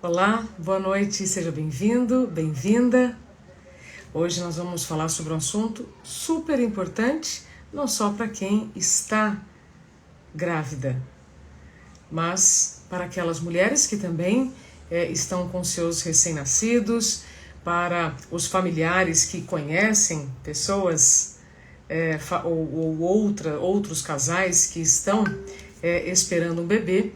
Olá, boa noite, seja bem-vindo, bem-vinda. Hoje nós vamos falar sobre um assunto super importante, não só para quem está grávida, mas para aquelas mulheres que também estão com seus recém-nascidos, para os familiares que conhecem pessoas ou outros casais que estão esperando um bebê,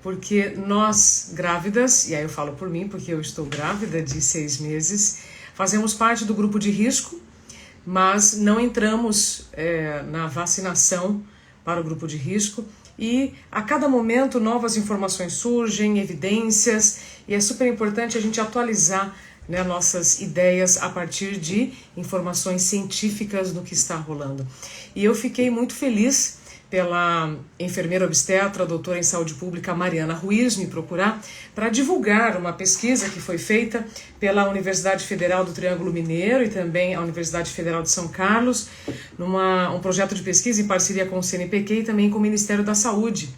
porque nós grávidas, e aí eu falo por mim porque eu estou grávida de 6 meses, fazemos parte do grupo de risco, mas não entramos na vacinação para o grupo de risco, e a cada momento novas informações surgem, evidências, e é super importante a gente atualizar, né, nossas ideias a partir de informações científicas do que está rolando. E eu fiquei muito feliz pela enfermeira obstetra, doutora em saúde pública Mariana Ruiz me procurar para divulgar uma pesquisa que foi feita pela Universidade Federal do Triângulo Mineiro e também a Universidade Federal de São Carlos, um projeto de pesquisa em parceria com o CNPq e também com o Ministério da Saúde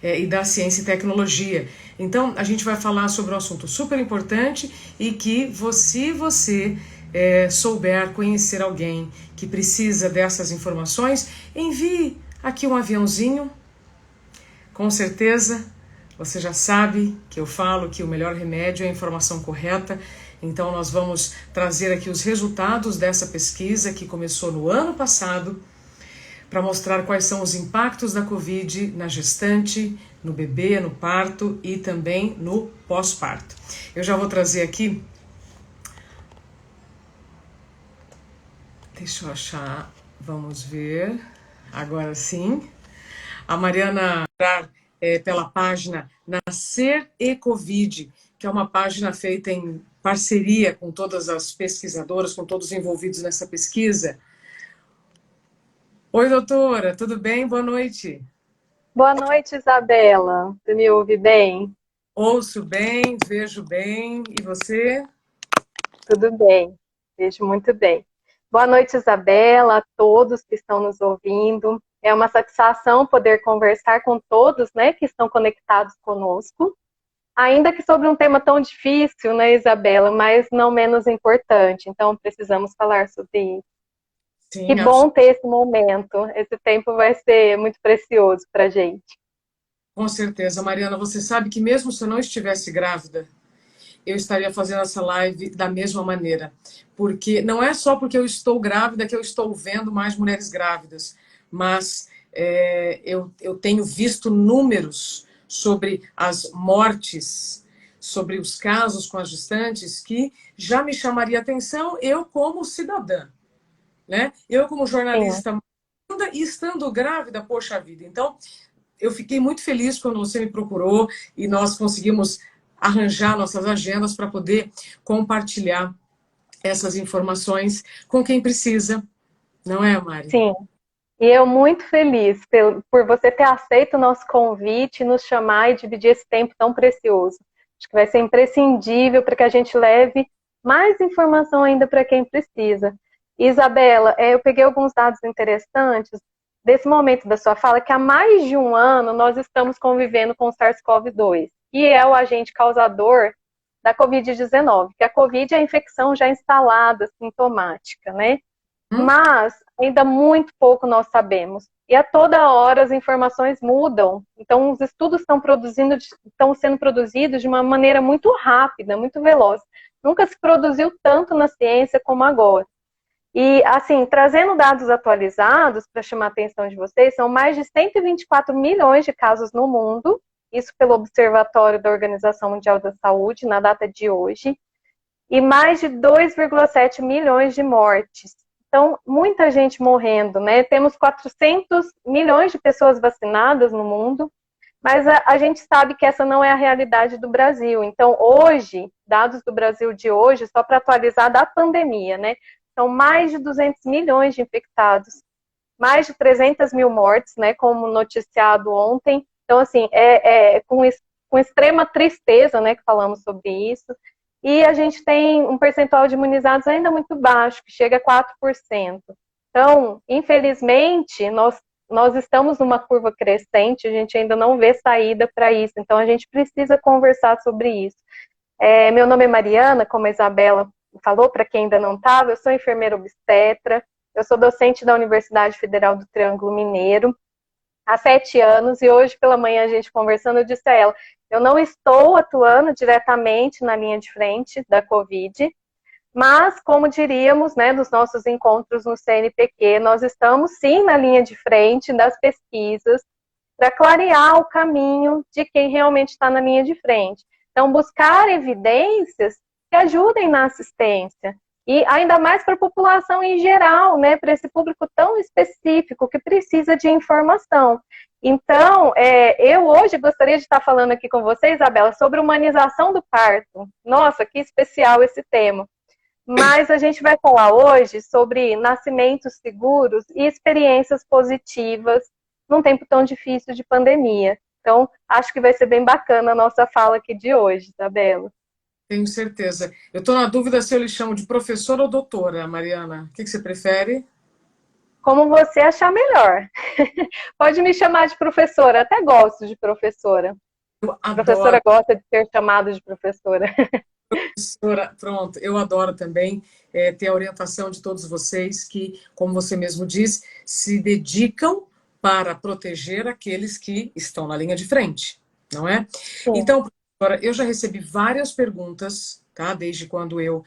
e da Ciência e Tecnologia. Então, a gente vai falar sobre um assunto super importante e que se você souber conhecer alguém que precisa dessas informações, envie aqui um aviãozinho. Com certeza, você já sabe que eu falo que o melhor remédio é a informação correta. Então, nós vamos trazer aqui os resultados dessa pesquisa que começou no ano passado, para mostrar quais são os impactos da Covid na gestante, no bebê, no parto e também no pós-parto. Eu já vou trazer aqui, deixa eu achar, vamos ver, agora sim, a Mariana pela página Nascer e Covid, que é uma página feita em parceria com todas as pesquisadoras, com todos os envolvidos nessa pesquisa. Oi, doutora, tudo bem? Boa noite. Boa noite, Isabela. Você me ouve bem? Ouço bem, vejo bem. E você? Tudo bem, vejo muito bem. Boa noite, Isabela, a todos que estão nos ouvindo. É uma satisfação poder conversar com todos, né, que estão conectados conosco. Ainda que sobre um tema tão difícil, né, Isabela, mas não menos importante. Então, precisamos falar sobre isso. Que Sim, bom ter esse momento. Esse tempo vai ser muito precioso para a gente. com certeza. Mariana, você sabe que mesmo se eu não estivesse grávida, eu estaria fazendo essa live da mesma maneira. Porque não é só porque eu estou grávida que eu estou vendo mais mulheres grávidas, mas eu tenho visto números sobre as mortes, sobre os casos com as gestantes, que já me chamaria atenção, eu como cidadã, né? Eu como Sim. jornalista e estando grávida, poxa vida. Então, eu fiquei muito feliz quando você me procurou e nós conseguimos arranjar nossas agendas para poder compartilhar essas informações com quem precisa, não é, Mari? Sim. E eu muito feliz por você ter aceito o nosso convite, nos chamar e dividir esse tempo tão precioso. Acho que vai ser imprescindível para que a gente leve mais informação ainda para quem precisa. Isabela, eu peguei alguns dados interessantes desse momento da sua fala, que há mais de um ano nós estamos convivendo com o SARS-CoV-2, que é o agente causador da Covid-19, que a Covid é a infecção já instalada, sintomática, né? Hum? Mas ainda muito pouco nós sabemos. E a toda hora as informações mudam. Então, os estudos estão sendo produzidos de uma maneira muito rápida, muito veloz. Nunca se produziu tanto na ciência como agora. E, assim, trazendo dados atualizados para chamar a atenção de vocês, são mais de 124 milhões de casos no mundo, isso pelo Observatório da Organização Mundial da Saúde, na data de hoje, e mais de 2,7 milhões de mortes. Então, muita gente morrendo, né? Temos 400 milhões de pessoas vacinadas no mundo, mas a gente sabe que essa não é a realidade do Brasil. Então, hoje, dados do Brasil de hoje, só para atualizar da pandemia, né? São mais de 200 milhões de infectados, mais de 300 mil mortes, né? Como noticiado ontem. Então, assim, com extrema tristeza, né? Que falamos sobre isso. E a gente tem um percentual de imunizados ainda muito baixo, que chega a 4%. Então, infelizmente, nós estamos numa curva crescente, a gente ainda não vê saída para isso, então a gente precisa conversar sobre isso. Meu nome é Mariana, como a Isabela falou, para quem ainda não estava, eu sou enfermeira obstetra, eu sou docente da Universidade Federal do Triângulo Mineiro há 7 anos, e hoje pela manhã a gente conversando, eu disse a ela, eu não estou atuando diretamente na linha de frente da Covid, mas, como diríamos, né, nos nossos encontros no CNPq, nós estamos sim na linha de frente das pesquisas para clarear o caminho de quem realmente está na linha de frente. Então, buscar evidências que ajudem na assistência. E ainda mais para a população em geral, né, para esse público tão específico que precisa de informação. Então, eu hoje gostaria de estar falando aqui com você, Isabela, sobre humanização do parto. Nossa, que especial esse tema. Mas a gente vai falar hoje sobre nascimentos seguros e experiências positivas num tempo tão difícil de pandemia. Então, acho que vai ser bem bacana a nossa fala aqui de hoje, Isabela. Tenho certeza. Eu estou na dúvida se eu lhe chamo de professora ou doutora, Mariana. O que você prefere? Como você achar melhor. Pode me chamar de professora, até gosto de professora. Eu A adoro. professora gosta de ser chamada de professora. Professora, pronto, eu adoro também ter a orientação de todos vocês que, como você mesmo diz, se dedicam para proteger aqueles que estão na linha de frente, não é? Sim. Então, professora, eu já recebi várias perguntas, tá? Desde quando eu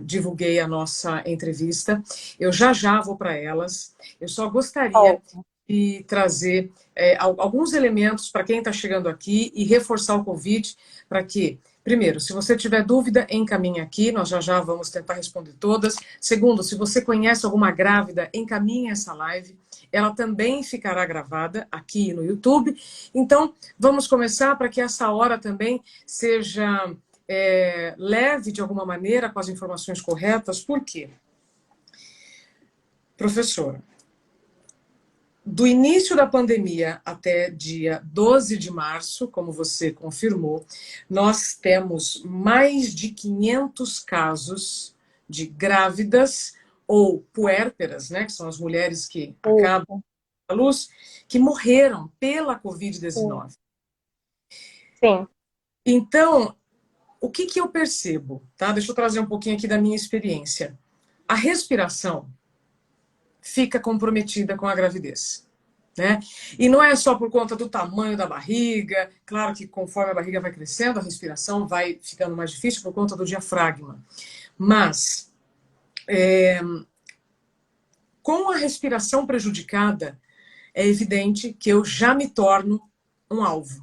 divulguei a nossa entrevista. Eu já vou para elas. Eu só gostaria de trazer alguns elementos para quem está chegando aqui e reforçar o convite para que, primeiro, se você tiver dúvida, encaminhe aqui, nós já vamos tentar responder todas. Segundo, se você conhece alguma grávida, encaminhe essa live. Ela também ficará gravada aqui no YouTube. Então, vamos começar para que essa hora também seja leve de alguma maneira, com as informações corretas. Por quê? Professora, do início da pandemia até dia 12 de março, como você confirmou, nós temos mais de 500 casos de grávidas ou puérperas, né, que são as mulheres que acabam a luz, que morreram pela Covid-19. Sim. Então, o que eu percebo? Tá? Deixa eu trazer um pouquinho aqui da minha experiência. A respiração fica comprometida com a gravidez. Né? E não é só por conta do tamanho da barriga, claro que conforme a barriga vai crescendo, a respiração vai ficando mais difícil por conta do diafragma. Mas, com a respiração prejudicada, é evidente que eu já me torno um alvo.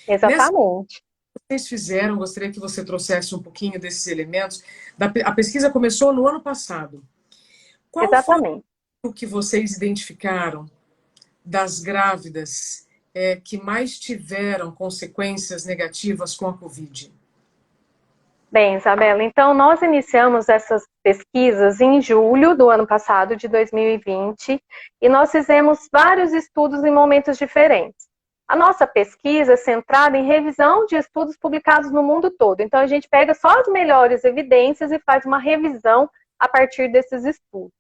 Exatamente. Vocês fizeram, gostaria que você trouxesse um pouquinho desses elementos. A pesquisa começou no ano passado. Qual Exatamente. foi o que vocês identificaram das grávidas que mais tiveram consequências negativas com a Covid? Bem, Isabela, então nós iniciamos essas pesquisas em julho do ano passado, de 2020, e nós fizemos vários estudos em momentos diferentes. A nossa pesquisa é centrada em revisão de estudos publicados no mundo todo. Então, a gente pega só as melhores evidências e faz uma revisão a partir desses estudos.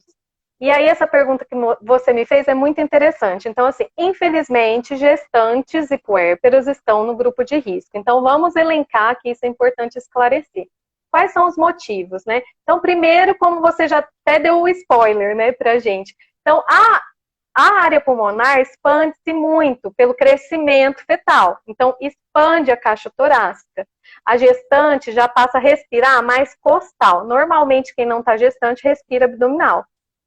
E aí, essa pergunta que você me fez é muito interessante. Então, assim, infelizmente, gestantes e puérperas estão no grupo de risco. Então, vamos elencar, que isso é importante esclarecer. Quais são os motivos, né? Então, primeiro, como você já até deu o spoiler, né, pra gente. Então, a área pulmonar expande-se muito pelo crescimento fetal. Então, expande a caixa torácica. A gestante já passa a respirar mais costal. Normalmente, quem não está gestante, respira abdominal.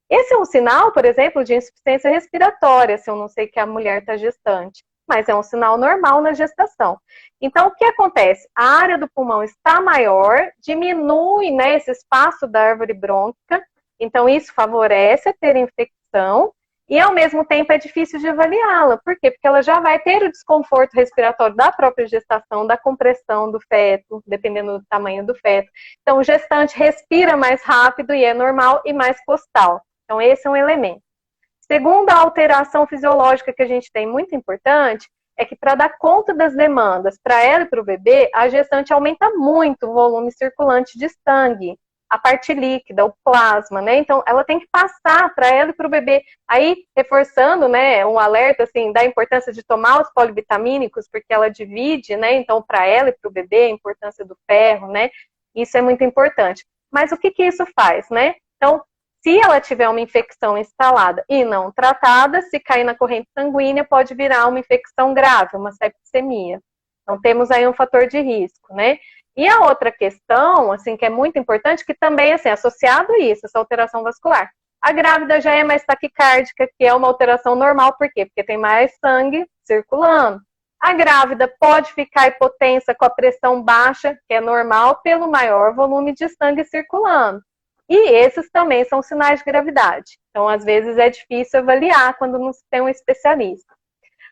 Esse é um sinal, por exemplo, de insuficiência respiratória, se eu não sei que a mulher está gestante. Mas é um sinal normal na gestação. Então, o que acontece? A área do pulmão está maior, diminui, né, esse espaço da árvore brônquica. Então, isso favorece a ter infecção. E, ao mesmo tempo, é difícil de avaliá-la. Por quê? Porque ela já vai ter o desconforto respiratório da própria gestação, da compressão do feto, dependendo do tamanho do feto. Então, o gestante respira mais rápido e é normal e mais costal. Então, esse é um elemento. Segunda alteração fisiológica que a gente tem muito importante é que, para dar conta das demandas para ela e para o bebê, a gestante aumenta muito o volume circulante de sangue. a parte líquida, o plasma, né? Então, ela tem que passar para ela e para o bebê. Aí, reforçando, né, um alerta, assim, da importância de tomar os polivitamínicos, porque ela divide, né? Então, para ela e para o bebê, a importância do ferro, né? Isso é muito importante. Mas o que que isso faz, né? Então, se ela tiver uma infecção instalada e não tratada, se cair na corrente sanguínea, pode virar uma infecção grave, uma septicemia. Então, temos aí um fator de risco, né? E a outra questão, assim, que é muito importante, que também, assim, associado a isso, essa alteração vascular. A grávida já é mais taquicárdica, que é uma alteração normal, por quê? Porque tem mais sangue circulando. A grávida pode ficar hipotensa com a pressão baixa, que é normal, pelo maior volume de sangue circulando. E esses também são sinais de gravidade. Então, às vezes, é difícil avaliar quando não se tem um especialista.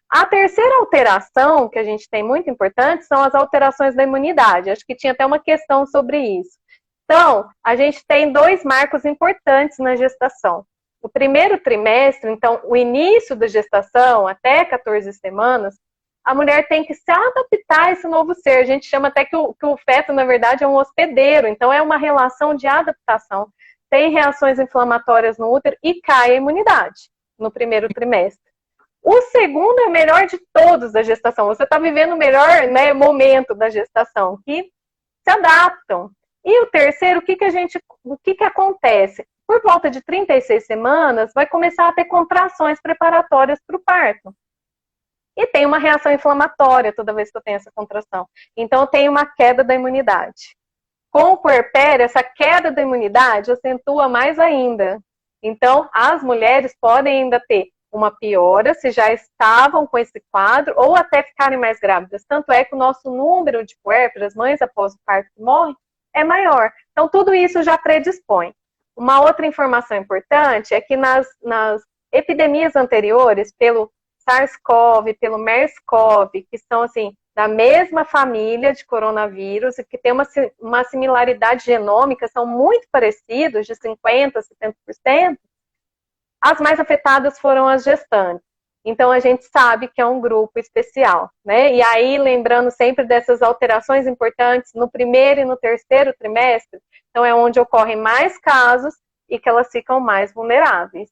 A terceira alteração que a gente tem muito importante são as alterações da imunidade. Acho que tinha até uma questão sobre isso. Então, a gente tem 2 marcos importantes na gestação. O primeiro trimestre, então, o início da gestação, até 14 semanas, a mulher tem que se adaptar a esse novo ser. A gente chama até que o feto, na verdade, é um hospedeiro. Então, é uma relação de adaptação. Tem reações inflamatórias no útero e cai a imunidade no primeiro trimestre. O segundo é o melhor de todos da gestação. Você está vivendo o melhor, né, momento da gestação, que se adaptam. E o terceiro, o que acontece? Por volta de 36 semanas, vai começar a ter contrações preparatórias para o parto. E tem uma reação inflamatória toda vez que eu tenho essa contração. Então, tem uma queda da imunidade. Com o puerpério, essa queda da imunidade acentua mais ainda. Então, as mulheres podem ainda ter uma piora se já estavam com esse quadro ou até ficarem mais grávidas. Tanto é que o nosso número de puérperas, mães após o parto que morrem, é maior. Então, tudo isso já predispõe. Uma outra informação importante é que nas epidemias anteriores, pelo SARS-CoV, pelo MERS-CoV, que são, assim, da mesma família de coronavírus e que tem uma similaridade genômica, são muito parecidos, de 50% a 70%, as mais afetadas foram as gestantes. Então, a gente sabe que é um grupo especial, né? E aí, lembrando sempre dessas alterações importantes no primeiro e no terceiro trimestre, então é onde ocorrem mais casos e que elas ficam mais vulneráveis.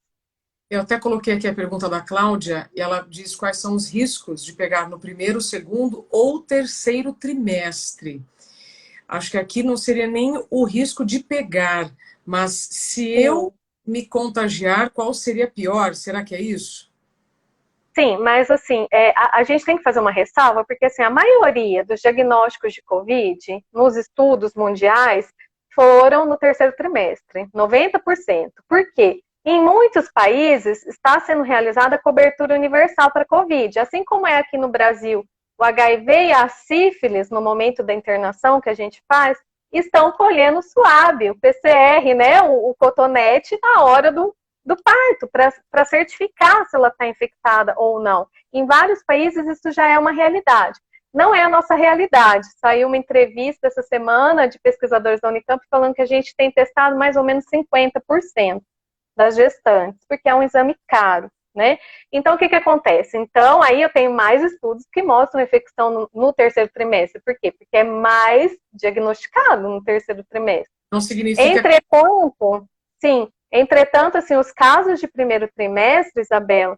Eu até coloquei aqui a pergunta da Cláudia, e ela diz quais são os riscos de pegar no primeiro, segundo ou terceiro trimestre. Acho que aqui não seria nem o risco de pegar, mas se eu me contagiar, qual seria pior? Será que é isso? Sim, mas assim, a gente tem que fazer uma ressalva, porque assim, a maioria dos diagnósticos de Covid, nos estudos mundiais, foram no terceiro trimestre, 90%. Por quê? Em muitos países está sendo realizada a cobertura universal para Covid, assim como é aqui no Brasil, o HIV e a sífilis, no momento da internação que a gente faz, estão colhendo suave, o PCR, né, o cotonete, na hora do parto, para certificar se ela está infectada ou não. Em vários países isso já é uma realidade. Não é a nossa realidade. Saiu uma entrevista essa semana de pesquisadores da Unicamp falando que a gente tem testado mais ou menos 50% das gestantes, porque é um exame caro, né? Então, o que acontece? Então, aí eu tenho mais estudos que mostram infecção no terceiro trimestre. Por quê? Porque é mais diagnosticado no terceiro trimestre. Não significa... Entretanto, assim, os casos de primeiro trimestre, Isabela,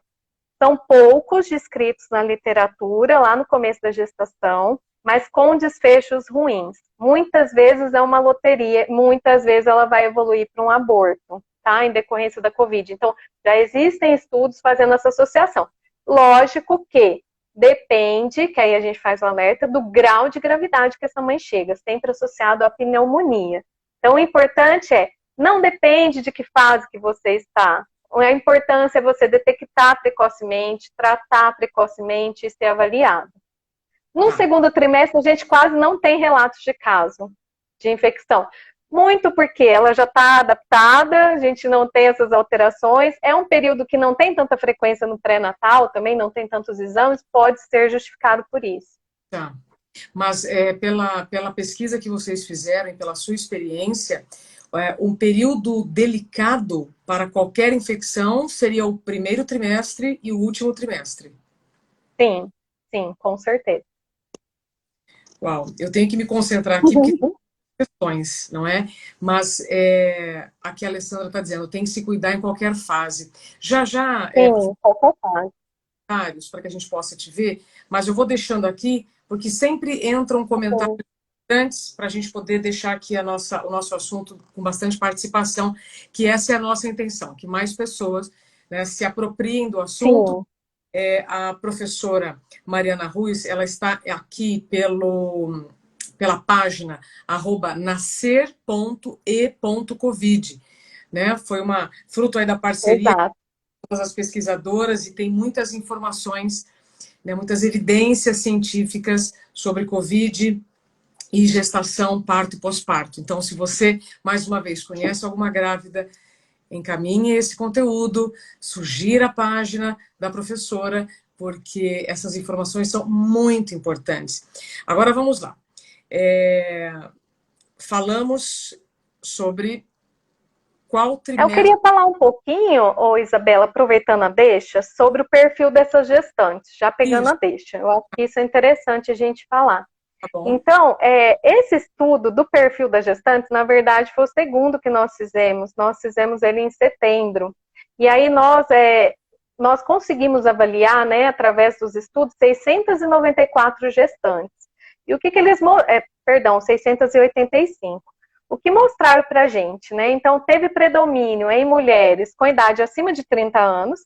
são poucos descritos na literatura, lá no começo da gestação, mas com desfechos ruins. Muitas vezes é uma loteria, muitas vezes ela vai evoluir para um aborto, tá? Em decorrência da Covid. Então, já existem estudos fazendo essa associação. Lógico que depende, que aí a gente faz o alerta, do grau de gravidade que essa mãe chega, sempre associado à pneumonia. Então, o importante não depende de que fase que você está. A importância é você detectar precocemente, tratar precocemente e ser avaliado. No segundo trimestre, a gente quase não tem relatos de caso de infecção. Muito porque ela já está adaptada, a gente não tem essas alterações. É um período que não tem tanta frequência no pré-natal, também não tem tantos exames, pode ser justificado por isso. Tá. Mas pela pesquisa que vocês fizeram e pela sua experiência, um período delicado para qualquer infecção seria o primeiro trimestre e o último trimestre. Sim, com certeza. Uau, eu tenho que me concentrar aqui, porque questões, não é? Mas aqui a Alessandra está dizendo, tem que se cuidar em qualquer fase. Já já, Sim, qualquer fase. para que a gente possa te ver, mas eu vou deixando aqui, porque sempre entra um comentário Sim, antes para a gente poder deixar aqui o nosso assunto com bastante participação, que essa é a nossa intenção, que mais pessoas, né, se apropriem do assunto. sim, A professora Mariana Ruiz, ela está aqui pela página @nascer.e.covid, né? Foi uma fruto aí da parceria de exato. todas as pesquisadoras e tem muitas informações, né, muitas evidências científicas sobre Covid e gestação, parto e pós-parto. Então, se você, mais uma vez, conhece alguma grávida, encaminhe esse conteúdo, sugira a página da professora, porque essas informações são muito importantes. Agora vamos lá. Falamos sobre qual Eu trimestre. queria falar um pouquinho, ô Isabela, aproveitando a deixa, sobre o perfil dessas gestantes, já pegando Isso, a deixa. Eu acho que isso é interessante a gente falar. tá bom? Então, esse estudo do perfil das gestantes, na verdade, foi o segundo que nós fizemos. Nós fizemos ele em setembro. E aí nós conseguimos avaliar, né, através dos estudos, 694 gestantes. E o que eles... perdão, 685. O que mostraram para a gente, né? Então, teve predomínio em mulheres com idade acima de 30 anos,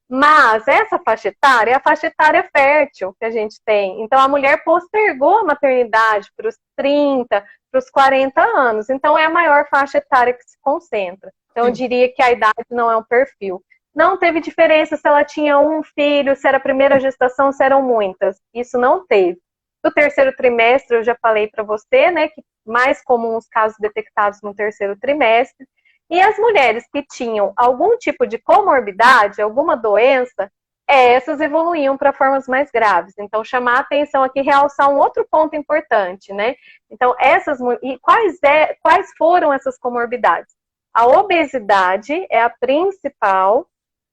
mas essa faixa etária é a faixa etária fértil que a gente tem. Então, a mulher postergou a maternidade para os 30, para os 40 anos. Então, é a maior faixa etária que se concentra. Então, eu Sim. diria que a idade não é um perfil. Não teve diferença se ela tinha um filho, se era a primeira gestação, se eram muitas. Isso não teve. Do terceiro trimestre, eu já falei para você, né, que mais comum os casos detectados no terceiro trimestre. E as mulheres que tinham algum tipo de comorbidade, alguma doença, essas evoluíam para formas mais graves. Então, chamar a atenção aqui, realçar um outro ponto importante, né? Então, e quais foram essas comorbidades? A obesidade é a principal.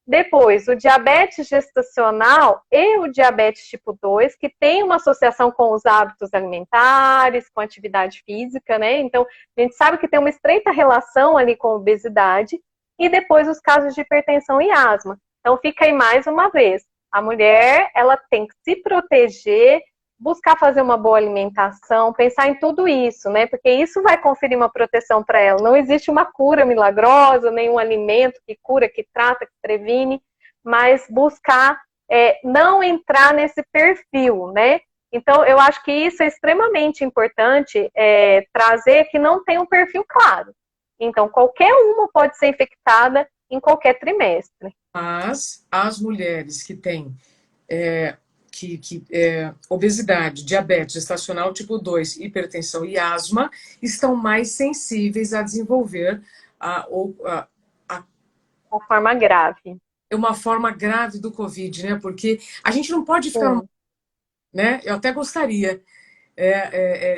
Depois, o diabetes gestacional e o diabetes tipo 2, que tem uma associação com os hábitos alimentares, com atividade física, né? Então, a gente sabe que tem uma estreita relação ali com a obesidade. E depois, os casos de hipertensão e asma. Então, fica aí mais uma vez. A mulher, ela tem que se proteger, buscar fazer uma boa alimentação, pensar em tudo isso, né? Porque isso vai conferir uma proteção para ela. Não existe uma cura milagrosa, nenhum alimento que cura, que trata, que previne, mas buscar não entrar nesse perfil, né? Então, eu acho que isso é extremamente importante, trazer que não tem um perfil claro. Então, qualquer uma pode ser infectada em qualquer trimestre. Mas as mulheres que têm obesidade, diabetes gestacional tipo 2, hipertensão e asma estão mais sensíveis a desenvolver a De forma grave. uma forma grave do Covid, né? Porque a gente não pode ficar, Sim. né? Eu até gostaria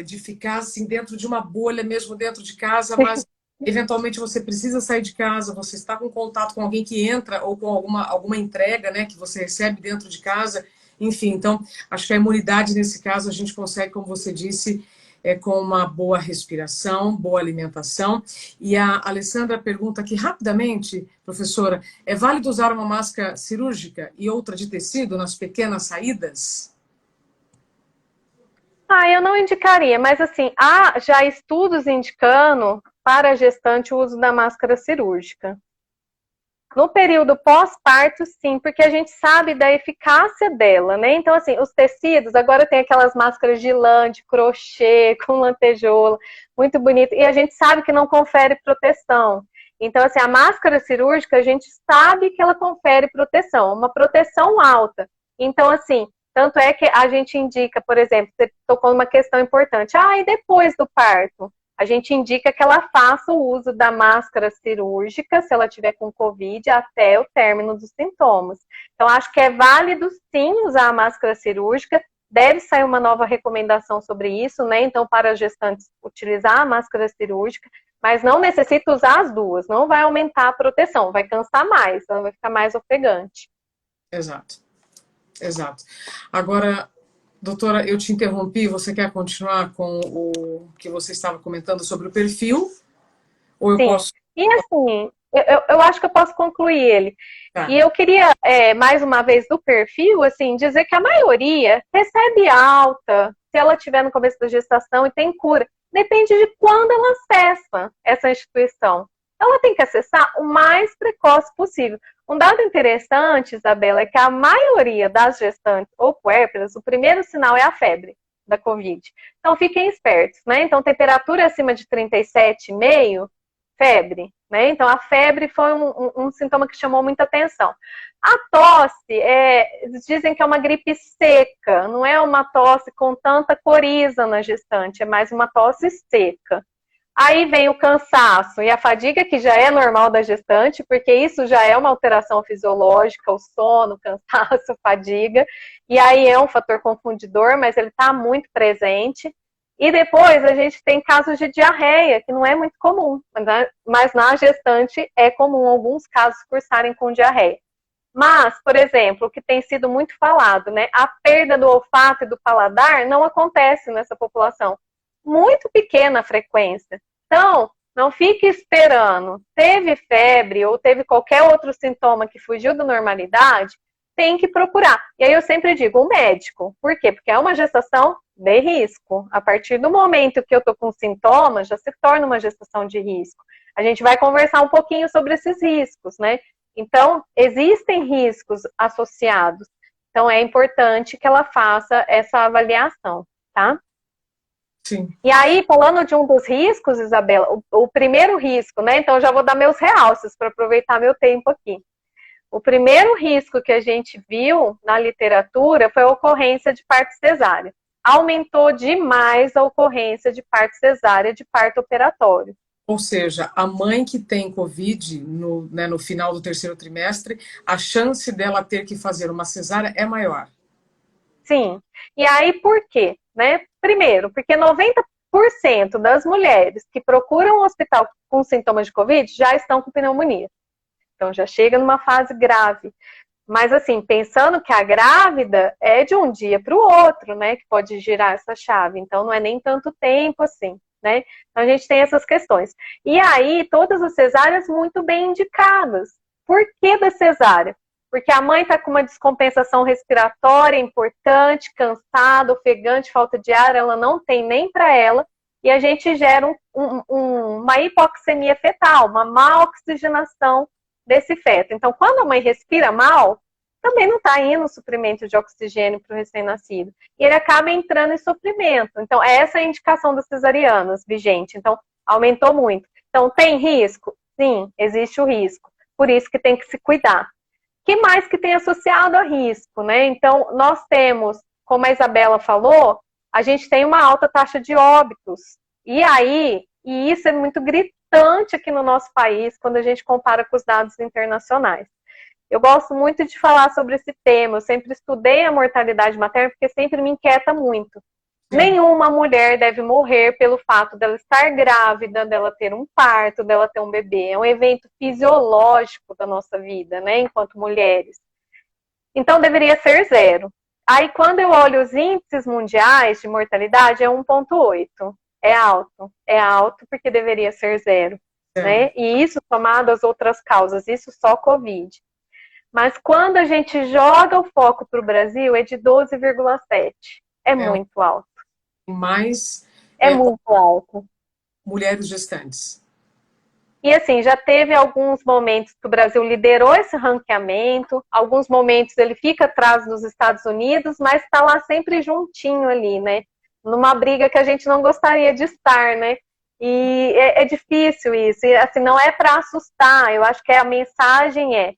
de ficar assim dentro de uma bolha, mesmo dentro de casa, mas eventualmente você precisa sair de casa, você está com contato com alguém que entra ou com alguma entrega, né, que você recebe dentro de casa, enfim. Então, acho que a imunidade nesse caso a gente consegue, como você disse, com uma boa respiração, boa alimentação. E a Alessandra pergunta aqui rapidamente, professora, é válido usar uma máscara cirúrgica e outra de tecido nas pequenas saídas? Eu não indicaria, mas assim, há já estudos indicando para a gestante o uso da máscara cirúrgica. No período pós-parto, sim, porque a gente sabe da eficácia dela, né? Então, assim, os tecidos, agora tem aquelas máscaras de lã, de crochê, com lantejoula, muito bonito, e a gente sabe que não confere proteção. Então, assim, a máscara cirúrgica, a gente sabe que ela confere proteção, uma proteção alta. Então, assim, tanto é que a gente indica, por exemplo, você tocou numa questão importante, e depois do parto? A gente indica que ela faça o uso da máscara cirúrgica, se ela tiver com Covid, até o término dos sintomas. Então, acho que é válido, sim, usar a máscara cirúrgica. Deve sair uma nova recomendação sobre isso, né? Então, para as gestantes, utilizar a máscara cirúrgica, mas não necessita usar as duas. Não vai aumentar a proteção, vai cansar mais, ela vai ficar mais ofegante. Exato, exato. Agora, Doutora, eu te interrompi, você quer continuar com o que você estava comentando sobre o perfil? Ou eu Sim. posso. E assim, eu acho que eu posso concluir ele. E Tá. eu queria, mais uma vez, do perfil, assim, dizer que a maioria recebe alta se ela estiver no começo da gestação e tem cura. Depende de quando ela acessa essa instituição. Ela tem que acessar o mais precoce possível. Um dado interessante, Isabela, é que a maioria das gestantes ou puérperas, o primeiro sinal é a febre da Covid. Então, fiquem espertos, né? Então, temperatura acima de 37,5, febre, né? Então, a febre foi um sintoma que chamou muita atenção. A tosse, dizem que é uma gripe seca, não é uma tosse com tanta coriza na gestante, é mais uma tosse seca. Aí vem o cansaço e a fadiga, que já é normal da gestante, porque isso já é uma alteração fisiológica, o sono, o cansaço, a fadiga, e aí é um fator confundidor, mas ele está muito presente. E depois a gente tem casos de diarreia, que não é muito comum, mas na gestante é comum alguns casos cursarem com diarreia. Mas, por exemplo, o que tem sido muito falado, né? A perda do olfato e do paladar não acontece nessa população. Muito pequena a frequência. Então, não fique esperando. Teve febre ou teve qualquer outro sintoma que fugiu da normalidade, tem que procurar. E aí eu sempre digo, o médico. Por quê? Porque é uma gestação de risco. A partir do momento que eu tô com sintomas, já se torna uma gestação de risco. A gente vai conversar um pouquinho sobre esses riscos, né? Então, existem riscos associados. Então, é importante que ela faça essa avaliação, tá? Sim. E aí, falando de um dos riscos, Isabela, o primeiro risco, né? Então, eu já vou dar meus realces para aproveitar meu tempo aqui. O primeiro risco que a gente viu na literatura foi a ocorrência de parto cesárea. Aumentou demais a ocorrência de parto cesárea, de parto operatório. Ou seja, a mãe que tem Covid no final do terceiro trimestre, a chance dela ter que fazer uma cesárea é maior. Sim. E aí, por quê? Né? Primeiro, porque 90% das mulheres que procuram um hospital com sintomas de Covid já estão com pneumonia. Então, já chega numa fase grave. Mas, assim, pensando que a grávida é de um dia para o outro, né? Que pode girar essa chave. Então, não é nem tanto tempo assim, né? Então, a gente tem essas questões. E aí, todas as cesáreas muito bem indicadas. Por que da cesárea? Porque a mãe está com uma descompensação respiratória importante, cansada, ofegante, falta de ar, ela não tem nem para ela, e a gente gera uma hipoxemia fetal, uma má oxigenação desse feto. Então, quando a mãe respira mal, também não está indo o suprimento de oxigênio para o recém-nascido. E ele acaba entrando em sofrimento. Então, essa é a indicação das cesarianas vigente. Então, aumentou muito. Então, tem risco? Sim, existe o risco. Por isso que tem que se cuidar. Que mais que tem associado a risco, né? Então, nós temos, como a Isabela falou, a gente tem uma alta taxa de óbitos. E isso é muito gritante aqui no nosso país, quando a gente compara com os dados internacionais. Eu gosto muito de falar sobre esse tema, eu sempre estudei a mortalidade materna, porque sempre me inquieta muito. Nenhuma mulher deve morrer pelo fato dela estar grávida, dela ter um parto, dela ter um bebê. É um evento fisiológico da nossa vida, né, enquanto mulheres. Então, deveria ser zero. Aí, quando eu olho os índices mundiais de mortalidade, é 1,8. É alto porque deveria ser zero. Né? E isso somado às outras causas, isso só Covid. Mas quando a gente joga o foco para o Brasil, é de 12,7. É muito alto. Mais muito alto. mulheres gestantes. E assim, já teve alguns momentos que o Brasil liderou esse ranqueamento, alguns momentos ele fica atrás dos Estados Unidos, mas está lá sempre juntinho ali, né? Numa briga que a gente não gostaria de estar, né? E é difícil isso, e assim, não é para assustar, eu acho que a mensagem é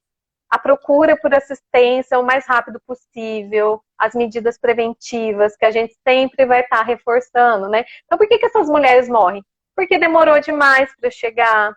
a procura por assistência o mais rápido possível, as medidas preventivas, que a gente sempre vai estar reforçando, né? Então, por que essas mulheres morrem? Porque demorou demais para chegar,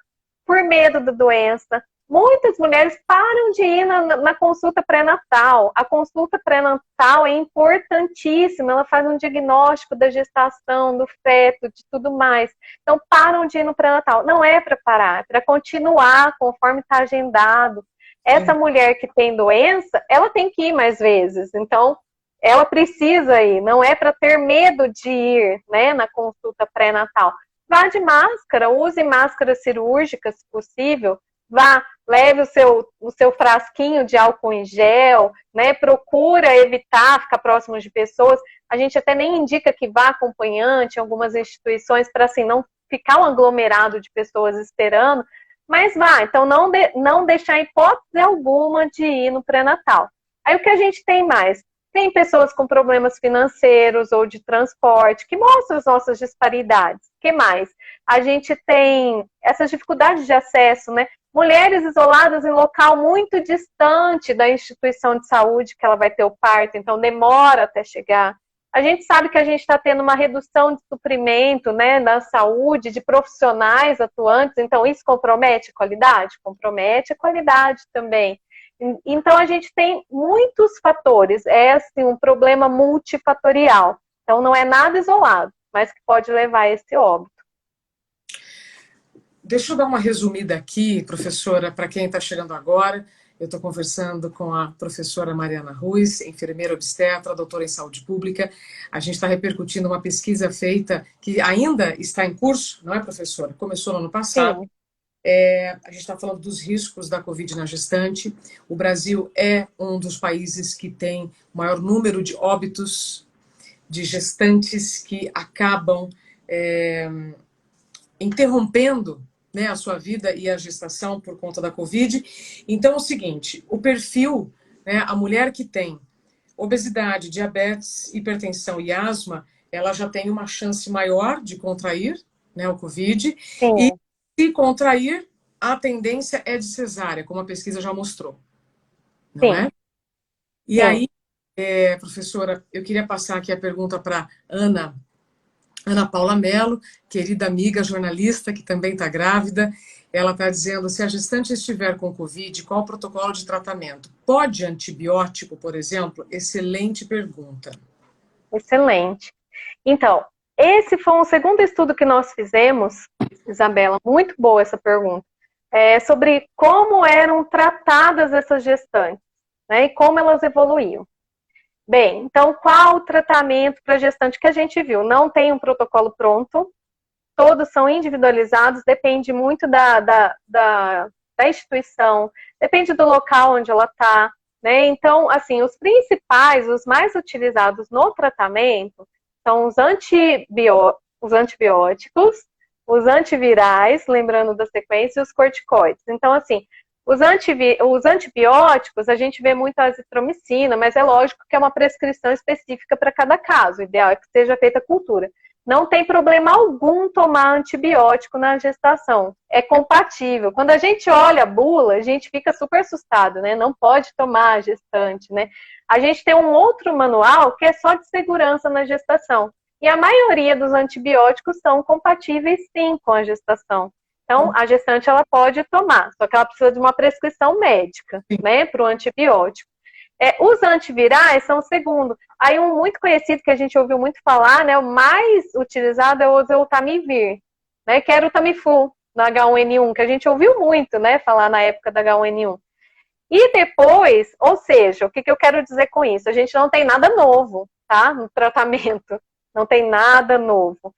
por medo da doença. Muitas mulheres param de ir na consulta pré-natal. A consulta pré-natal é importantíssima, ela faz um diagnóstico da gestação, do feto, de tudo mais. Então, param de ir no pré-natal. Não é para parar, é para continuar conforme está agendado. Essa mulher que tem doença, ela tem que ir mais vezes. Então, ela precisa ir, não é para ter medo de ir, né, na consulta pré-natal. Vá de máscara, use máscaras cirúrgicas, se possível, vá, leve o seu frasquinho de álcool em gel, né, procura evitar ficar próximo de pessoas. A gente até nem indica que vá acompanhante em algumas instituições para assim, não ficar um aglomerado de pessoas esperando, mas vá, então não deixar hipótese alguma de ir no pré-natal. Aí o que a gente tem mais? Tem pessoas com problemas financeiros ou de transporte, que mostram as nossas disparidades. O que mais? A gente tem essas dificuldades de acesso, né? Mulheres isoladas em local muito distante da instituição de saúde que ela vai ter o parto, então demora até chegar. A gente sabe que a gente está tendo uma redução de suprimento, né, da saúde, de profissionais atuantes, então isso compromete a qualidade? Compromete a qualidade também. Então, a gente tem muitos fatores, é assim, um problema multifatorial. Então, não é nada isolado, mas que pode levar a esse óbito. Deixa eu dar uma resumida aqui, professora, para quem está chegando agora. Eu estou conversando com a professora Mariana Ruiz, enfermeira obstetra, doutora em saúde pública. A gente está repercutindo uma pesquisa feita que ainda está em curso, não é, professora? Começou no ano passado. Sim. A gente está falando dos riscos da Covid na gestante. O Brasil é um dos países que tem o maior número de óbitos de gestantes que acabam interrompendo, né, a sua vida e a gestação por conta da Covid. Então é o seguinte, o perfil, né, a mulher que tem obesidade, diabetes, hipertensão e asma, ela já tem uma chance maior de contrair, né, o Covid. Sim. E se contrair, a tendência é de cesárea, como a pesquisa já mostrou. Não é? E Sim. aí, professora, eu queria passar aqui a pergunta para Ana Paula Mello, querida amiga jornalista, que também está grávida. Ela está dizendo, se a gestante estiver com Covid, qual o protocolo de tratamento? Pode antibiótico, por exemplo? Excelente pergunta. Excelente. Então, esse foi um segundo estudo que nós fizemos, Isabela, muito boa essa pergunta, sobre como eram tratadas essas gestantes, né, e como elas evoluíam. Bem, então qual o tratamento para gestante que a gente viu? Não tem um protocolo pronto, todos são individualizados, depende muito da instituição, depende do local onde ela está, né? Então, assim, os principais, os mais utilizados no tratamento são os antibióticos, os antivirais, lembrando da sequência, e os corticoides. Então, assim, os antibióticos, a gente vê muito a azitromicina, mas é lógico que é uma prescrição específica para cada caso. O ideal é que seja feita a cultura. Não tem problema algum tomar antibiótico na gestação. É compatível. Quando a gente olha a bula, a gente fica super assustado, né? Não pode tomar a gestante, né? A gente tem um outro manual que é só de segurança na gestação. E a maioria dos antibióticos são compatíveis, sim, com a gestação. Então, a gestante ela pode tomar, só que ela precisa de uma prescrição médica, né, para o antibiótico. Os antivirais são o segundo. Aí um muito conhecido que a gente ouviu muito falar, né, o mais utilizado é o oseltamivir, né, que era o Tamiflu, no H1N1, que a gente ouviu muito, né, falar na época da H1N1. E depois, ou seja, o que eu quero dizer com isso? A gente não tem nada novo, tá, no tratamento. Não tem nada novo.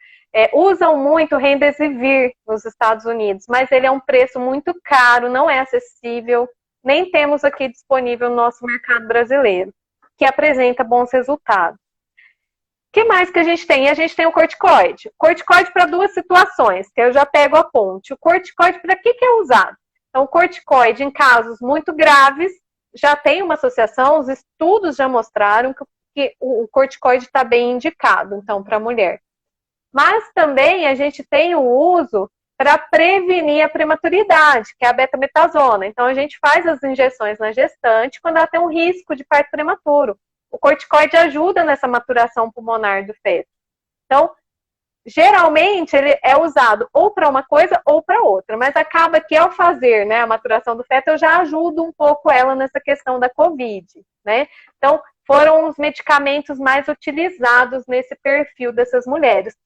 Usam muito Remdesivir nos Estados Unidos, mas ele é um preço muito caro, não é acessível, nem temos aqui disponível no nosso mercado brasileiro, que apresenta bons resultados. O que mais que a gente tem? A gente tem o corticoide. Corticoide para duas situações, que eu já pego a ponte. O corticoide para que é usado? Então, o corticoide em casos muito graves, já tem uma associação, os estudos já mostraram que o corticoide está bem indicado, então, para a mulher. Mas também a gente tem o uso para prevenir a prematuridade, que é a betametasona. Então, a gente faz as injeções na gestante quando ela tem um risco de parto prematuro. O corticoide ajuda nessa maturação pulmonar do feto. Então, geralmente, ele é usado ou para uma coisa ou para outra, mas acaba que ao fazer, né, a maturação do feto, eu já ajudo um pouco ela nessa questão da COVID, né? Então, foram os medicamentos mais utilizados nesse perfil dessas mulheres.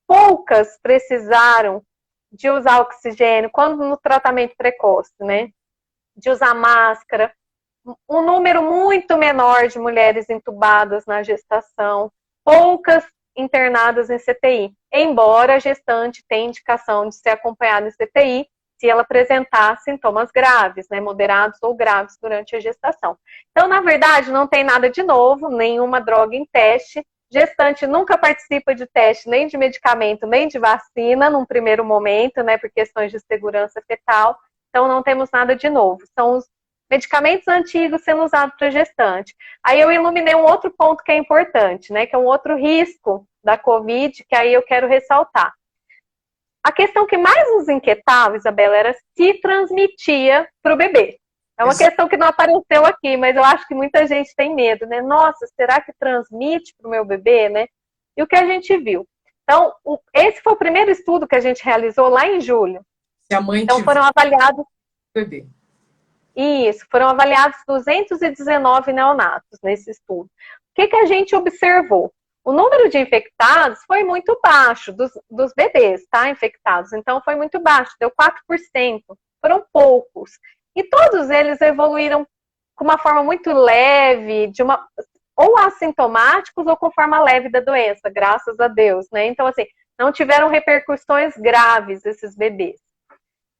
Poucas precisaram de usar oxigênio, quando no tratamento precoce, né? De usar máscara. um número muito menor de mulheres entubadas na gestação, poucas internadas em CTI, embora a gestante tenha indicação de ser acompanhada em CTI se ela apresentar sintomas graves, né, moderados ou graves durante a gestação. Então, na verdade, não tem nada de novo, nenhuma droga em teste. Gestante nunca participa de teste nem de medicamento, nem de vacina, num primeiro momento, né, por questões de segurança fetal. Então, não temos nada de novo. São os medicamentos antigos sendo usados para gestante. Aí eu iluminei um outro ponto que é importante, né, que é um outro risco da COVID, que aí eu quero ressaltar. A questão que mais nos inquietava, Isabela, era se transmitia para o bebê. É uma questão que não apareceu aqui, mas eu acho que muita gente tem medo, né? Nossa, será que transmite para o meu bebê, né? E o que a gente viu? Então, esse foi o primeiro estudo que a gente realizou lá em julho. Se a mãe então, foram avaliados... bebê. Isso, foram avaliados 219 neonatos nesse estudo. O que a gente observou? O número de infectados foi muito baixo, dos bebês, tá, infectados. Então, foi muito baixo, deu 4%. Foram poucos. E todos eles evoluíram com uma forma muito leve, ou assintomáticos ou com forma leve da doença, graças a Deus, né? Então, assim, não tiveram repercussões graves esses bebês.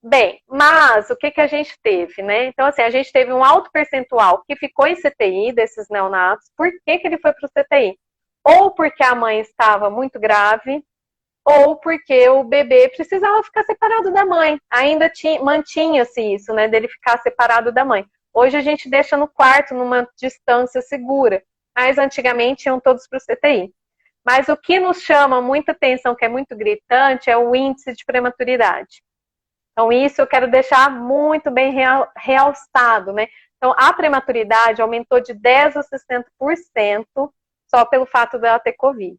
Bem, mas o que a gente teve, né? Então, assim, a gente teve um alto percentual que ficou em CTI desses neonatos. Por que ele foi para o CTI? Ou porque a mãe estava muito grave, ou porque o bebê precisava ficar separado da mãe. Ainda mantinha-se isso, né, dele ficar separado da mãe. Hoje a gente deixa no quarto, numa distância segura, mas antigamente iam todos para o CTI. Mas o que nos chama muita atenção, que é muito gritante, é o índice de prematuridade. Então isso eu quero deixar muito bem realçado, né? Então a prematuridade aumentou de 10% a 60% só pelo fato dela ter Covid.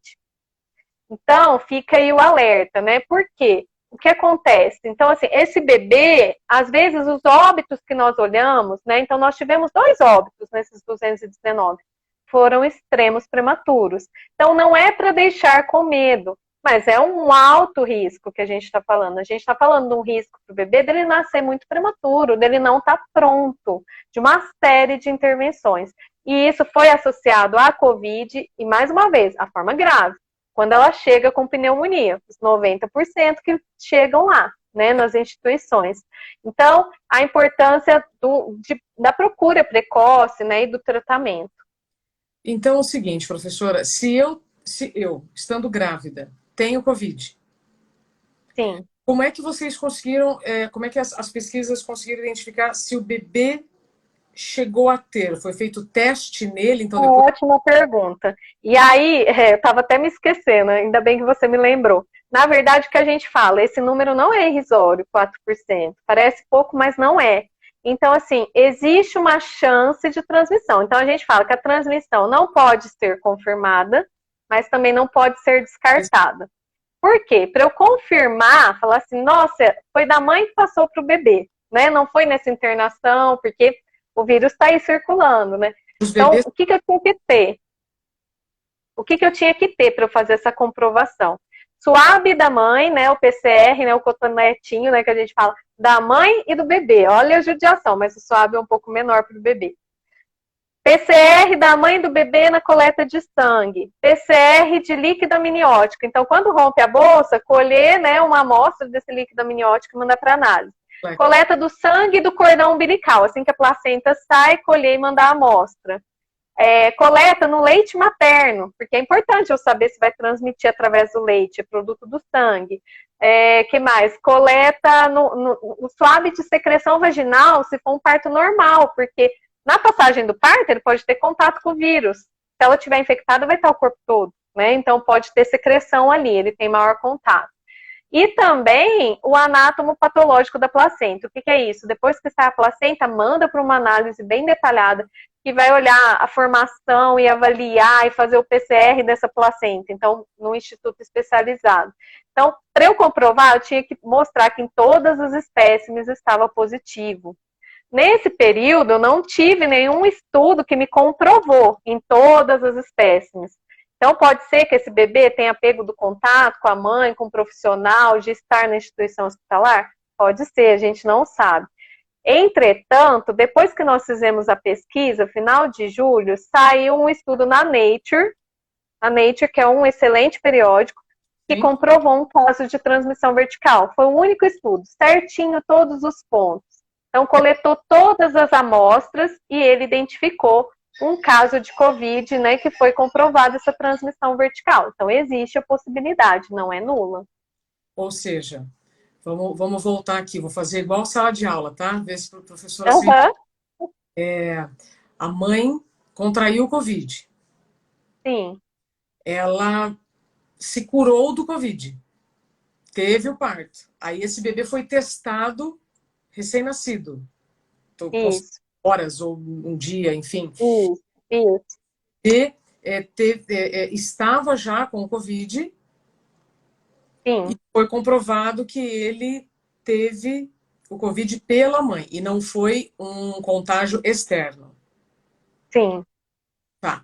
Então, fica aí o alerta, né? Por quê? O que acontece? Então, assim, esse bebê, às vezes, os óbitos que nós olhamos, né? Então, nós tivemos 2 óbitos nesses 219. Foram extremos prematuros. Então, não é para deixar com medo, mas é um alto risco que a gente está falando. A gente está falando de um risco para o bebê dele nascer muito prematuro, dele não estar pronto, de uma série de intervenções. E isso foi associado à Covid e, mais uma vez, à forma grave. Quando ela chega com pneumonia, os 90% que chegam lá, né, nas instituições. Então, a importância da procura precoce, né, e do tratamento. Então, é o seguinte, professora, se eu, estando grávida, tenho Covid, sim, como é que vocês conseguiram, como é que as pesquisas conseguiram identificar se o bebê chegou a ter? Foi feito teste nele? Então depois... Ótima pergunta. E aí, eu estava até me esquecendo, ainda bem que você me lembrou. Na verdade, o que a gente fala, esse número não é irrisório, 4%. Parece pouco, mas não é. Então, assim, existe uma chance de transmissão. Então, a gente fala que a transmissão não pode ser confirmada, mas também não pode ser descartada. Por quê? Para eu confirmar, falar assim, nossa, foi da mãe que passou para o bebê, né? Não foi nessa internação, porque o vírus está aí circulando, né? Então, o que eu tinha que ter? O que eu tinha que ter para eu fazer essa comprovação? Swab da mãe, né? O PCR, né? O cotonetinho, né? Que a gente fala, da mãe e do bebê. Olha a judiação, mas o swab é um pouco menor para o bebê. PCR da mãe e do bebê na coleta de sangue. PCR de líquido amniótico. Então, quando rompe a bolsa, colher, né, uma amostra desse líquido amniótico e mandar para análise. Coleta do sangue e do cordão umbilical. Assim que a placenta sai, colher e mandar a amostra. Coleta no leite materno, porque é importante eu saber se vai transmitir através do leite, produto do sangue. Que mais? Coleta no swab de secreção vaginal, se for um parto normal, porque na passagem do parto ele pode ter contato com o vírus. Se ela estiver infectada, vai estar o corpo todo, né? Então pode ter secreção ali, ele tem maior contato. E também o anátomo patológico da placenta. O que é isso? Depois que sai a placenta, manda para uma análise bem detalhada, que vai olhar a formação e avaliar e fazer o PCR dessa placenta. Então, no instituto especializado. Então, para eu comprovar, eu tinha que mostrar que em todas as espécimes estava positivo. Nesse período, eu não tive nenhum estudo que me comprovou em todas as espécimes. Então, pode ser que esse bebê tenha pego do contato com a mãe, com o profissional, de estar na instituição hospitalar? Pode ser, a gente não sabe. Entretanto, depois que nós fizemos a pesquisa, final de julho, saiu um estudo na Nature, a Nature, que é um excelente periódico, que Sim. comprovou um caso de transmissão vertical. Foi o único estudo, certinho todos os pontos. Então, coletou todas as amostras e ele identificou um caso de Covid, né, que foi comprovada essa transmissão vertical. Então, existe a possibilidade, não é nula. Ou seja, vamos voltar aqui, vou fazer igual sala de aula, tá? Ver se o professor assim. Aham, A mãe contraiu o Covid. sim, Ela se curou do Covid. Teve o parto. Aí esse bebê foi testado recém-nascido. isso, Horas ou um dia, enfim. isso. E estava já com o Covid e Sim, foi comprovado que ele teve o Covid pela mãe e não foi um contágio externo. sim. Tá.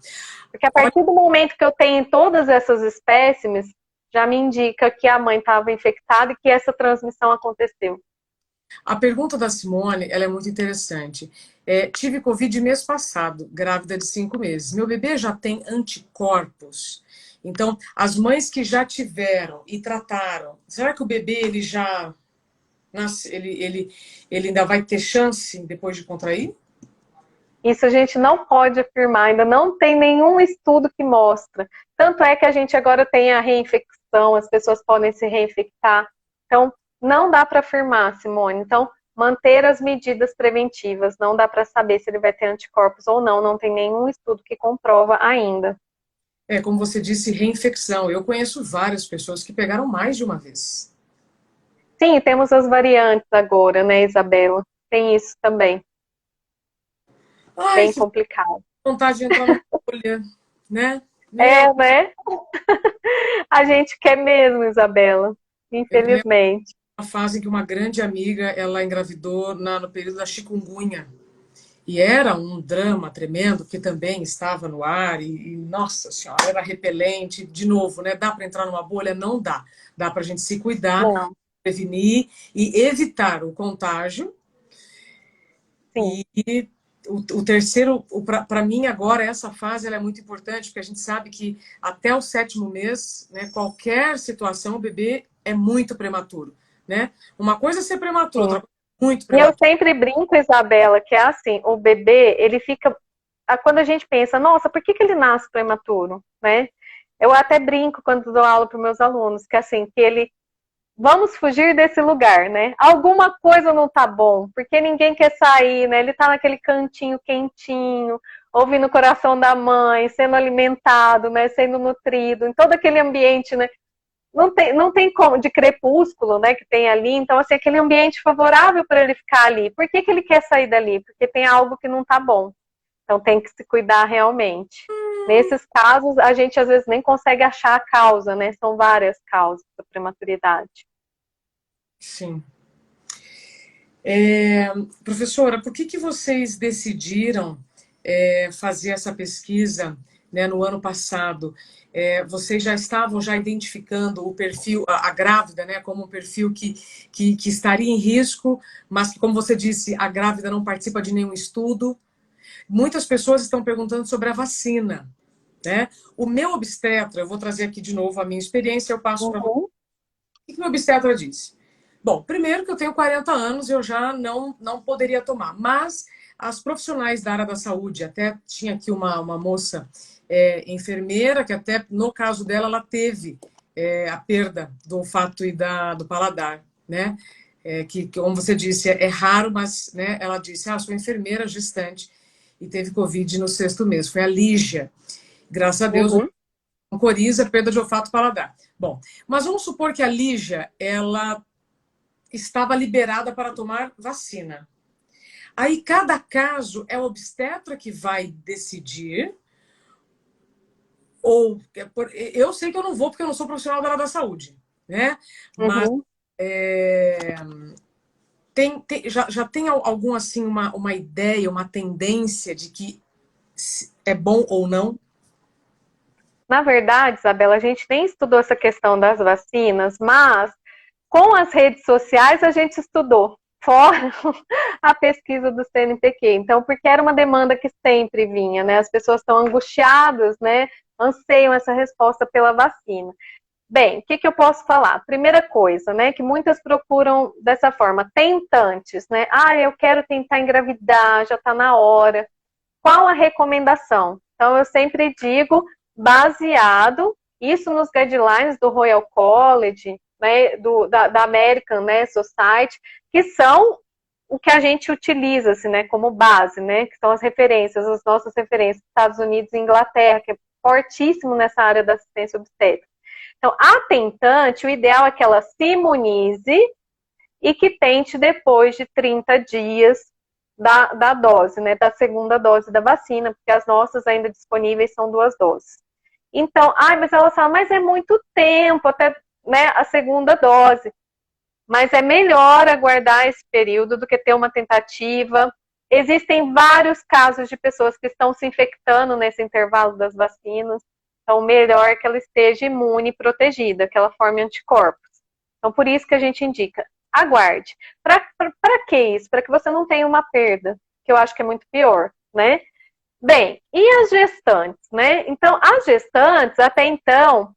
Porque a partir do momento que eu tenho todas essas espécimes, já me indica que a mãe estava infectada e que essa transmissão aconteceu. A pergunta da Simone, ela é muito interessante. Tive Covid mês passado, grávida de 5 meses. Meu bebê já tem anticorpos. Então, as mães que já tiveram e trataram, será que o bebê ele já nasce, ele ainda vai ter chance depois de contrair? Isso a gente não pode afirmar, ainda não tem nenhum estudo que mostra. Tanto é que a gente agora tem a reinfecção, as pessoas podem se reinfectar. Então, não dá para afirmar, Simone. Então, manter as medidas preventivas, não dá para saber se ele vai ter anticorpos ou não, não tem nenhum estudo que comprova ainda. Como você disse, reinfecção. Eu conheço várias pessoas que pegaram mais de uma vez. Sim, temos as variantes agora, né, Isabela? Tem isso também, Ai, bem que complicado. vontade de entrar numa bolha, né? Meu, É, né? A gente quer mesmo, Isabela, eu me lembro infelizmente. da fase em que uma grande amiga, ela engravidou no período da chikungunya. E era um drama tremendo, que também estava no ar, nossa senhora, era repelente. De novo, né? Dá para entrar numa bolha? Não dá. Dá para a gente se cuidar, Não, prevenir e evitar o contágio. sim. E o terceiro, para mim agora, essa fase ela é muito importante, porque a gente sabe que até o 7º mês, né, qualquer situação, o bebê é muito prematuro. Né? Uma coisa é ser prematuro, Sim. outra coisa é muito E eu prematuro. sempre brinco, Isabela, que é assim, o bebê, ele fica. Quando a gente pensa, nossa, por que ele nasce prematuro? Né? Eu até brinco quando dou aula para meus alunos, que assim, que ele. Vamos fugir desse lugar, né? Alguma coisa não tá bom, porque ninguém quer sair, né? Ele tá naquele cantinho quentinho, ouvindo o coração da mãe, sendo alimentado, né? Sendo nutrido, em todo aquele ambiente, né? Não tem como, de crepúsculo, né, que tem ali. Então, assim, aquele ambiente favorável para ele ficar ali. Por que ele quer sair dali? Porque tem algo que não está bom. Então, tem que se cuidar realmente. Nesses casos, a gente às vezes nem consegue achar a causa, né? São várias causas da prematuridade. Sim. Professora, por que vocês decidiram fazer essa pesquisa, né, no ano passado? Vocês já estavam já identificando o perfil, a grávida, né, como um perfil que estaria em risco, mas que, como você disse, a grávida não participa de nenhum estudo. Muitas pessoas estão perguntando sobre a vacina. Né? O meu obstetra, eu vou trazer aqui de novo a minha experiência, eu passo para você. Uhum. O que o meu obstetra disse? Bom, primeiro que eu tenho 40 anos, eu já não poderia tomar, mas as profissionais da área da saúde, até tinha aqui uma moça enfermeira, que até no caso dela, ela teve a perda do olfato e do paladar, né? Que, como você disse, é raro, mas né, ela disse, sou enfermeira gestante e teve Covid no 6º mês. Foi a Lígia. Graças a Deus, Uhum. coriza, perda de olfato e paladar. Bom, mas vamos supor que a Lígia, ela estava liberada para tomar vacina. Aí cada caso é o obstetra que vai decidir, ou eu sei que eu não vou porque eu não sou profissional da área da saúde, né? Mas Uhum. já tem algum assim uma ideia, uma tendência de que é bom ou não? Na verdade, Isabela, a gente nem estudou essa questão das vacinas, mas com as redes sociais a gente estudou. fora a pesquisa do CNPq. Então, porque era uma demanda que sempre vinha, né? As pessoas estão angustiadas, né? Anseiam essa resposta pela vacina. Bem, o que eu posso falar? Primeira coisa, né, que muitas procuram dessa forma, tentantes, né? Ah, eu quero tentar engravidar, já está na hora. Qual a recomendação? Então, eu sempre digo, baseado, isso nos guidelines do Royal College, né, da American, né, Society, que são o que a gente utiliza, assim, né, como base, né, que são as referências, as nossas referências, Estados Unidos e Inglaterra, que é fortíssimo nessa área da assistência obstétrica. Então, a tentante, o ideal é que ela se imunize e que tente depois de 30 dias da dose, né, da segunda dose da vacina, porque as nossas ainda disponíveis são 2 doses. Então, mas ela fala, mas é muito tempo até, né, a segunda dose. Mas é melhor aguardar esse período do que ter uma tentativa. Existem vários casos de pessoas que estão se infectando nesse intervalo das vacinas. Então, melhor que ela esteja imune e protegida, que ela forme anticorpos. Então, por isso que a gente indica, aguarde. Para que isso? Para que você não tenha uma perda, que eu acho que é muito pior, né? Bem, e as gestantes, né? Então, as gestantes, até então,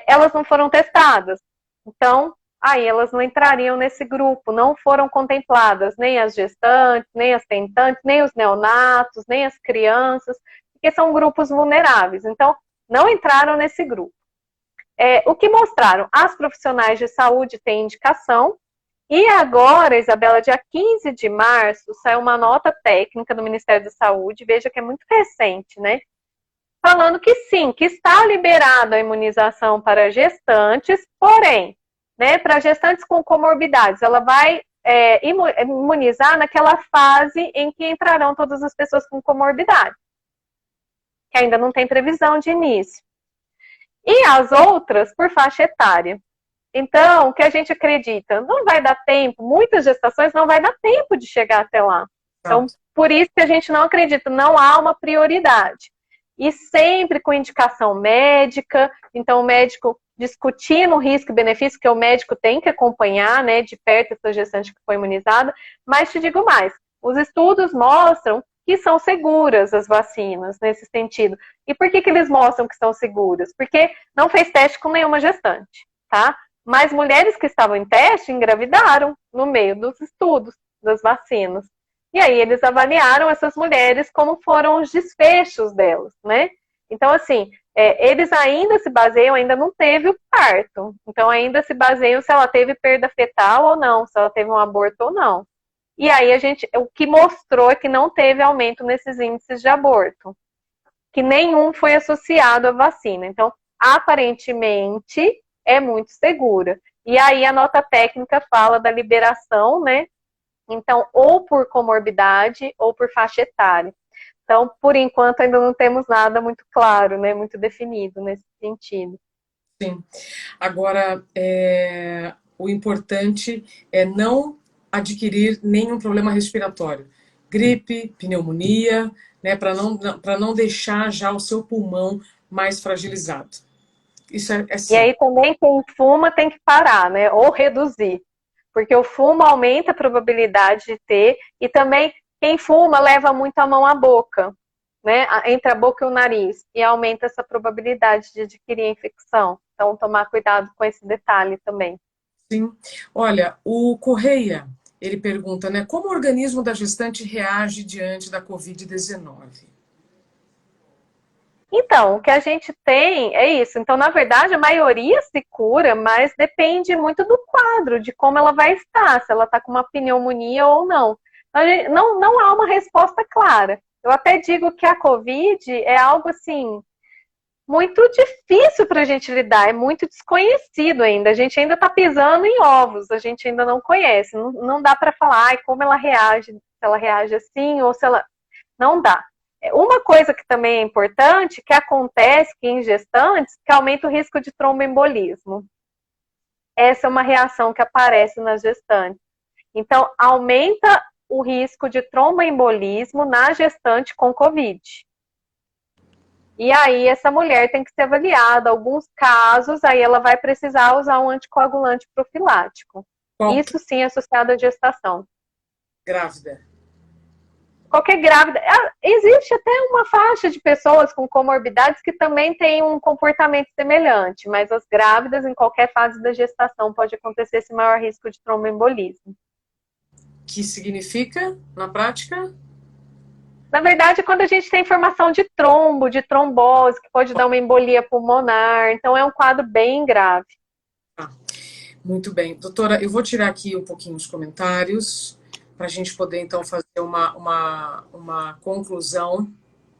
elas não foram testadas. Então, aí elas não entrariam nesse grupo, não foram contempladas nem as gestantes, nem as tentantes, nem os neonatos, nem as crianças, porque são grupos vulneráveis. Então, não entraram nesse grupo. O que mostraram? As profissionais de saúde têm indicação, e agora, Isabela, dia 15 de março, saiu uma nota técnica do Ministério da Saúde, veja que é muito recente, né? Falando que sim, que está liberada a imunização para gestantes, porém, né, para gestantes com comorbidades, ela vai imunizar naquela fase em que entrarão todas as pessoas com comorbidade, que ainda não tem previsão de início. E as outras por faixa etária. Então, o que a gente acredita? Não vai dar tempo, muitas gestações não vai dar tempo de chegar até lá. Então, por isso que a gente não acredita, não há uma prioridade. E sempre com indicação médica, então o médico discutindo o risco e benefício, que o médico tem que acompanhar, né, de perto essa gestante que foi imunizada. Mas te digo mais, os estudos mostram que são seguras as vacinas nesse sentido. E por que eles mostram que são seguras? Porque não fez teste com nenhuma gestante, tá? Mas mulheres que estavam em teste engravidaram no meio dos estudos das vacinas. E aí eles avaliaram essas mulheres como foram os desfechos delas, né? Então, assim, eles ainda se baseiam, ainda não teve o parto. Então, ainda se baseiam se ela teve perda fetal ou não, se ela teve um aborto ou não. E aí o que mostrou é que não teve aumento nesses índices de aborto. Que nenhum foi associado à vacina. Então, aparentemente, é muito segura. E aí a nota técnica fala da liberação, né? Então, ou por comorbidade ou por faixa etária. Então, por enquanto, ainda não temos nada muito claro, né? Muito definido nesse sentido. Sim. Agora, o importante é não adquirir nenhum problema respiratório. Gripe, pneumonia, né? Para não deixar já o seu pulmão mais fragilizado. Isso é E aí também quem fuma tem que parar, né? Ou reduzir. Porque o fumo aumenta a probabilidade de ter, e também quem fuma leva muito a mão à boca, né? Entre a boca e o nariz, e aumenta essa probabilidade de adquirir a infecção. Então, tomar cuidado com esse detalhe também. Sim. Olha, o Correia, ele pergunta, né? Como o organismo da gestante reage diante da Covid-19? Então, o que a gente tem é isso. Então, na verdade, a maioria se cura, mas depende muito do quadro, de como ela vai estar, se ela está com uma pneumonia ou não. Não há uma resposta clara. Eu até digo que a Covid é algo assim muito difícil para a gente lidar, é muito desconhecido ainda. A gente ainda está pisando em ovos, a gente ainda não conhece. Não dá para falar como ela reage, se ela reage assim ou se ela. Não dá. Uma coisa que também é importante, que acontece em gestantes, que aumenta o risco de tromboembolismo. Essa é uma reação que aparece nas gestantes. Então, aumenta o risco de tromboembolismo na gestante com Covid. E aí, essa mulher tem que ser avaliada. Alguns casos, aí ela vai precisar usar um anticoagulante profilático. Isso sim é associado à gestação. grávida? Qualquer grávida. Existe até uma faixa de pessoas com comorbidades que também tem um comportamento semelhante, mas as grávidas, em qualquer fase da gestação, pode acontecer esse maior risco de tromboembolismo. Que significa, na prática? Na verdade, quando a gente tem formação de trombo, de trombose, que pode dar uma embolia pulmonar, então é um quadro bem grave. Ah, muito bem. Doutora, eu vou tirar aqui um pouquinho os comentários para a gente poder, então, fazer uma conclusão,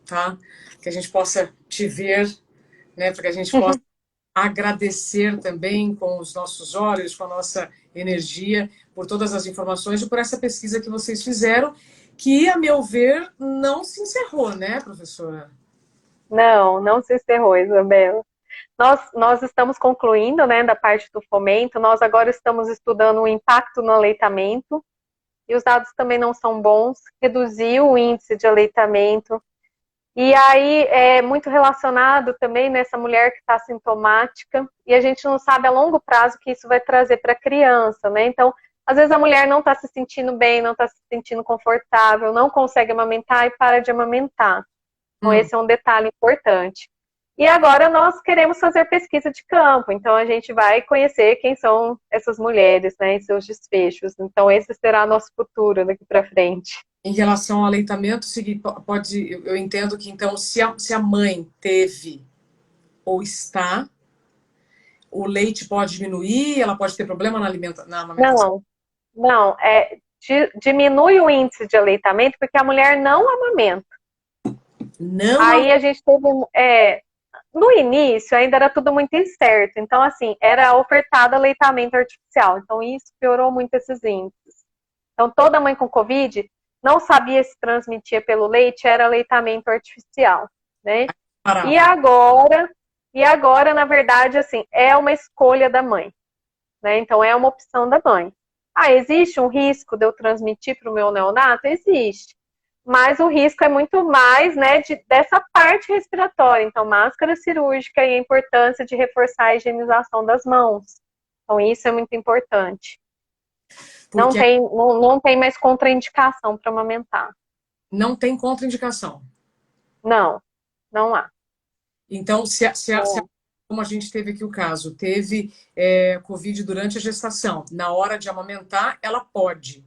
tá? Que a gente possa te ver, né? Para que a gente possa agradecer também com os nossos olhos, com a nossa energia, por todas as informações e por essa pesquisa que vocês fizeram, que, a meu ver, não se encerrou, né, professora? Não, não se encerrou, Isabela. Nós estamos concluindo, né, da parte do fomento, nós agora estamos estudando o impacto no aleitamento, e os dados também não são bons, reduziu o índice de aleitamento, e aí é muito relacionado também nessa mulher que está sintomática, e a gente não sabe a longo prazo o que isso vai trazer para a criança, né? Então, às vezes a mulher não está se sentindo bem, não está se sentindo confortável, não consegue amamentar e para de amamentar. Então, esse é um detalhe importante. E agora nós queremos fazer pesquisa de campo, então a gente vai conhecer quem são essas mulheres, né, e seus desfechos. Então, esse será nosso futuro daqui para frente. Em relação ao aleitamento, pode, eu entendo que, então, se a mãe teve ou está, o leite pode diminuir, ela pode ter problema na amamentação? Não, diminui o índice de aleitamento porque a mulher não amamenta. Não. Aí a gente teve, no início ainda era tudo muito incerto, então assim, era ofertado aleitamento artificial, então isso piorou muito esses índices. Então toda mãe com Covid não sabia se transmitia pelo leite, era aleitamento artificial, né? E agora, na verdade, assim, é uma escolha da mãe, né? Então é uma opção da mãe. Ah, existe um risco de eu transmitir para o meu neonato? Existe. Mas o risco é muito mais, né, dessa parte respiratória. Então, máscara cirúrgica e a importância de reforçar a higienização das mãos. Então, isso é muito importante. Porque Não tem mais contraindicação para amamentar. não tem contraindicação. Não, não há. Então, como a gente teve aqui o caso, teve Covid durante a gestação, na hora de amamentar, ela pode.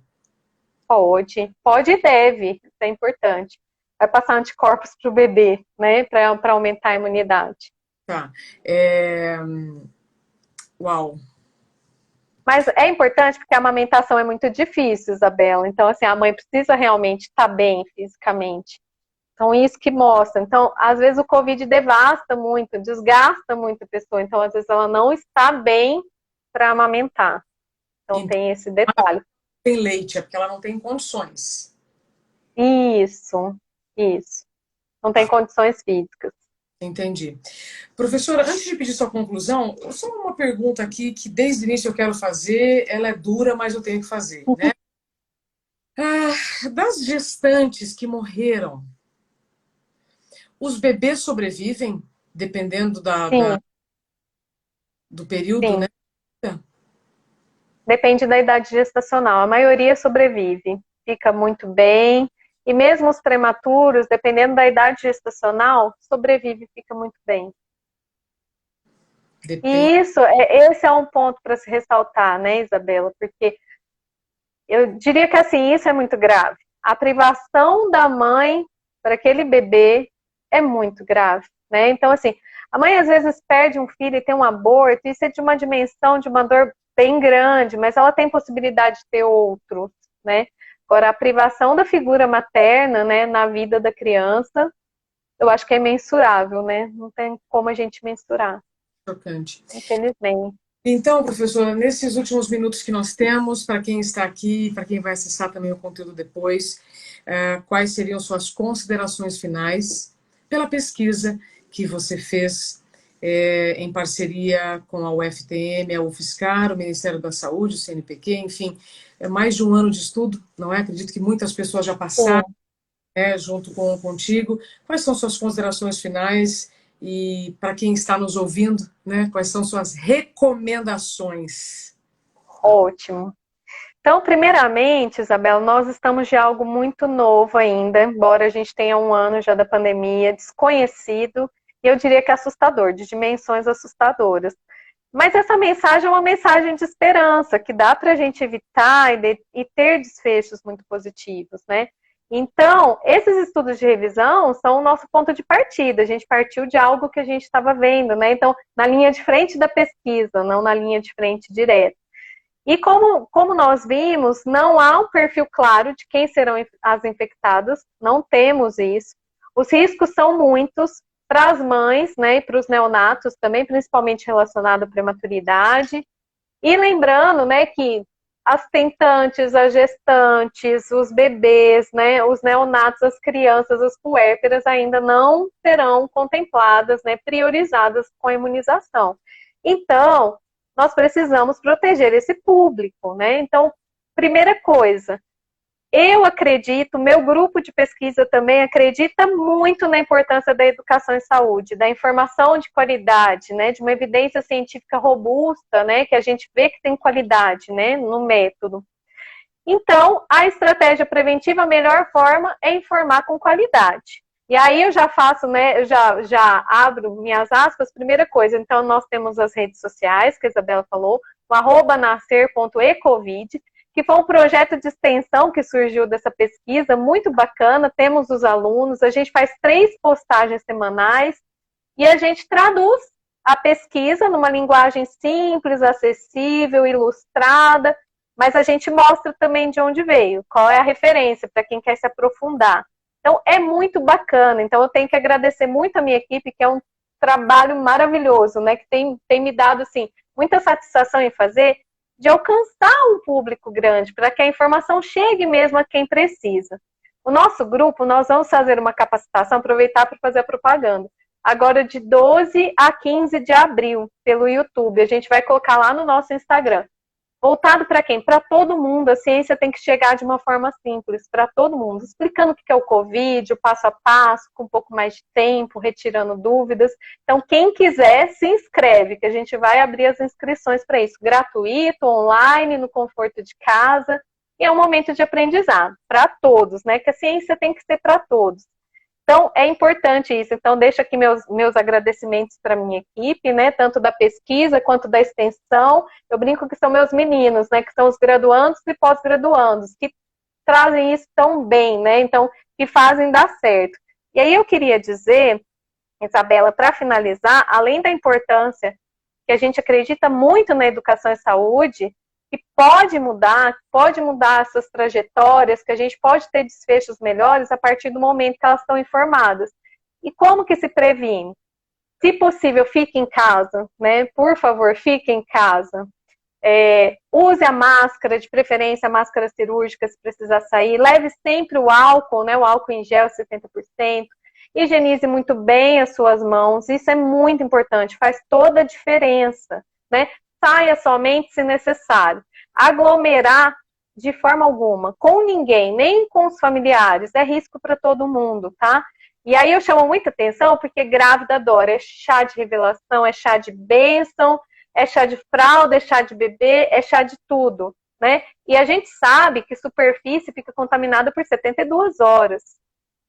Pode e deve, isso é importante. Vai passar anticorpos para o bebê, né, para aumentar a imunidade. Tá. Uau. Mas é importante porque a amamentação é muito difícil, Isabela. Então, assim, a mãe precisa realmente estar bem fisicamente. Então, isso que mostra. Então, às vezes o Covid devasta muito, desgasta muito a pessoa. Então, às vezes ela não está bem para amamentar. Então, tem esse detalhe. Tem leite, é porque ela não tem condições. Isso. Não tem condições físicas. Entendi. Professora, antes de pedir sua conclusão, só uma pergunta aqui que desde o início eu quero fazer, ela é dura, mas eu tenho que fazer, né? Das gestantes que morreram, os bebês sobrevivem, dependendo do período, Sim. né? Depende da idade gestacional. A maioria sobrevive, fica muito bem. E mesmo os prematuros, dependendo da idade gestacional, sobrevive e fica muito bem. E esse é um ponto para se ressaltar, né, Isabela? Porque eu diria que assim, isso é muito grave. A privação da mãe para aquele bebê é muito grave, né? Então, assim, a mãe às vezes perde um filho e tem um aborto, isso é de uma dimensão, de uma dor bem grande, mas ela tem possibilidade de ter outros, né? Agora, a privação da figura materna, né, na vida da criança, eu acho que é mensurável, né? Não tem como a gente mensurar. Chocante. Infelizmente. Então, professora, nesses últimos minutos que nós temos, para quem está aqui, para quem vai acessar também o conteúdo depois, quais seriam suas considerações finais pela pesquisa que você fez em parceria com a UFTM, a UFSCar, o Ministério da Saúde, o CNPq, enfim, é mais de um ano de estudo, não é? Acredito que muitas pessoas já passaram junto contigo. Quais são suas considerações finais? E para quem está nos ouvindo, né, quais são suas recomendações? Ótimo. Então, primeiramente, Isabela, nós estamos de algo muito novo ainda, embora a gente tenha um ano já da pandemia, desconhecido, e eu diria que assustador, de dimensões assustadoras. Mas essa mensagem é uma mensagem de esperança, que dá para a gente evitar e ter desfechos muito positivos, né? Então, esses estudos de revisão são o nosso ponto de partida. A gente partiu de algo que a gente estava vendo, né? Então, na linha de frente da pesquisa, não na linha de frente direta. E como nós vimos, não há um perfil claro de quem serão as infectadas, não temos isso. Os riscos são muitos para as mães, né, e para os neonatos também, principalmente relacionado à prematuridade. E lembrando, né, que as tentantes, as gestantes, os bebês, né, os neonatos, as crianças, as puérperas ainda não serão contempladas, né, priorizadas com a imunização. Então, nós precisamos proteger esse público, né? Então, primeira coisa, eu acredito, meu grupo de pesquisa também acredita muito na importância da educação em saúde, da informação de qualidade, né? De uma evidência científica robusta, né? Que a gente vê que tem qualidade, né? No método. Então, a estratégia preventiva, a melhor forma é informar com qualidade. E aí eu já faço, né, eu já abro minhas aspas, primeira coisa, então nós temos as redes sociais, que a Isabela falou, o @nascer.ecovid, que foi um projeto de extensão que surgiu dessa pesquisa, muito bacana, temos os alunos, a gente faz 3 postagens semanais, e a gente traduz a pesquisa numa linguagem simples, acessível, ilustrada, mas a gente mostra também de onde veio, qual é a referência para quem quer se aprofundar. Então, é muito bacana. Então, eu tenho que agradecer muito a minha equipe, que é um trabalho maravilhoso, né? Que tem me dado, assim, muita satisfação em fazer, de alcançar um público grande, para que a informação chegue mesmo a quem precisa. O nosso grupo, nós vamos fazer uma capacitação, aproveitar para fazer a propaganda, agora de 12 a 15 de abril, pelo YouTube. A gente vai colocar lá no nosso Instagram. Voltado para quem? Para todo mundo. A ciência tem que chegar de uma forma simples, para todo mundo, explicando o que é o Covid, o passo a passo, com um pouco mais de tempo, retirando dúvidas. Então, quem quiser, se inscreve, que a gente vai abrir as inscrições para isso, gratuito, online, no conforto de casa, e é um momento de aprendizado, para todos, né? Que a ciência tem que ser para todos. Então, é importante isso. Então, deixo aqui meus agradecimentos para a minha equipe, né? Tanto da pesquisa quanto da extensão. Eu brinco que são meus meninos, né? Que são os graduandos e pós-graduandos, que trazem isso tão bem, né? Então, que fazem dar certo. E aí eu queria dizer, Isabela, para finalizar, além da importância que a gente acredita muito na educação e saúde, que pode mudar essas trajetórias, que a gente pode ter desfechos melhores a partir do momento que elas estão informadas. E como que se previne? Se possível, fique em casa, né? Por favor, fique em casa. Use a máscara, de preferência a máscara cirúrgica se precisar sair. Leve sempre o álcool, né? O álcool em gel 70%. Higienize muito bem as suas mãos. Isso é muito importante, faz toda a diferença, né? Saia somente se necessário. Aglomerar de forma alguma, com ninguém, nem com os familiares, é risco para todo mundo, tá? E aí eu chamo muita atenção porque grávida adora, é chá de revelação, é chá de bênção, é chá de fralda, é chá de bebê, é chá de tudo, né? E a gente sabe que superfície fica contaminada por 72 horas.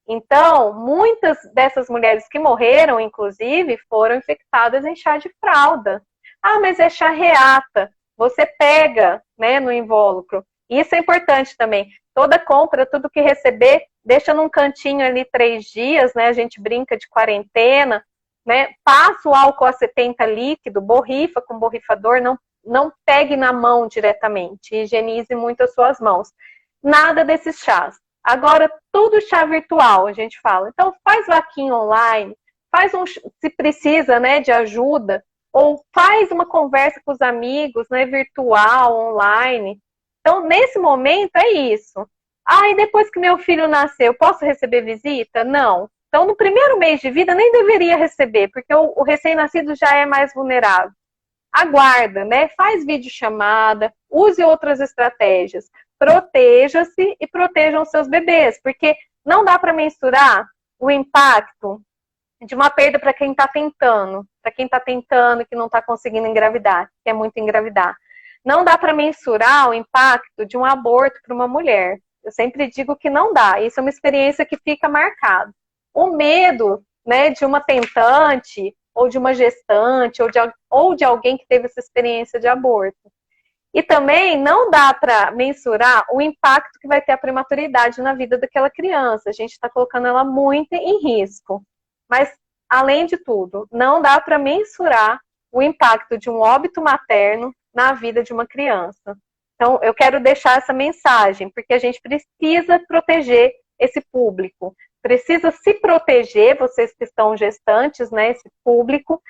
Então, muitas dessas mulheres que morreram, inclusive, foram infectadas em chá de fralda. Ah, mas é chá reata. Você pega, né, no invólucro. Isso é importante também. Toda compra, tudo que receber, deixa num cantinho ali 3 dias, né? A gente brinca de quarentena, né? Passa o álcool a 70 líquido, borrifa com borrifador, não pegue na mão diretamente. Higienize muito as suas mãos. Nada desses chás. Agora, tudo chá virtual, a gente fala. Então, faz vaquinha online, se precisa, né, de ajuda, ou faz uma conversa com os amigos, né, virtual, online. Então, nesse momento, é isso. Ah, e depois que meu filho nasceu, posso receber visita? Não. Então, no primeiro mês de vida, nem deveria receber, porque o recém-nascido já é mais vulnerável. Aguarda, né? Faz videochamada, use outras estratégias. Proteja-se e protejam seus bebês, porque não dá para mensurar o impacto de uma perda para quem está tentando, que não está conseguindo engravidar, que é muito engravidar. Não dá para mensurar o impacto de um aborto para uma mulher. Eu sempre digo que não dá. Isso é uma experiência que fica marcada. O medo, né, de uma tentante, ou de uma gestante, ou de alguém que teve essa experiência de aborto. E também não dá para mensurar o impacto que vai ter a prematuridade na vida daquela criança. A gente está colocando ela muito em risco. Mas, além de tudo, não dá para mensurar o impacto de um óbito materno na vida de uma criança. Então, eu quero deixar essa mensagem, porque a gente precisa proteger esse público. Precisa se proteger, vocês que estão gestantes, né, esse público,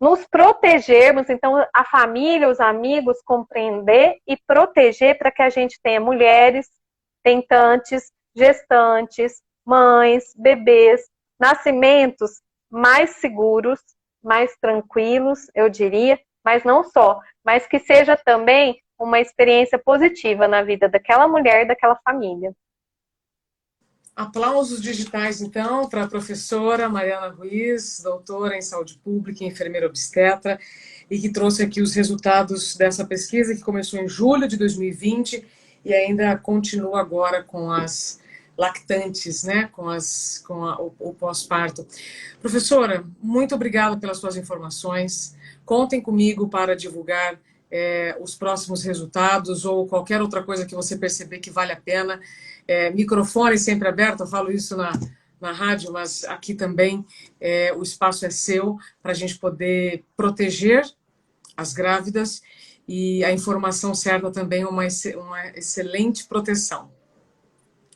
nos protegermos, então a família, os amigos, compreender e proteger para que a gente tenha mulheres, tentantes, gestantes, mães, bebês, nascimentos mais seguros, mais tranquilos, eu diria, mas não só, mas que seja também uma experiência positiva na vida daquela mulher e daquela família. Aplausos digitais, então, para a professora Mariana Ruiz, doutora em saúde pública e enfermeira obstetra, e que trouxe aqui os resultados dessa pesquisa que começou em julho de 2020 e ainda continua agora com as lactantes, né, o pós-parto. Professora, muito obrigada pelas suas informações. Contem comigo para divulgar os próximos resultados ou qualquer outra coisa que você perceber que vale a pena. Microfone sempre aberto, eu falo isso na rádio, mas aqui também o espaço é seu para a gente poder proteger as grávidas e a informação certa também é uma excelente proteção,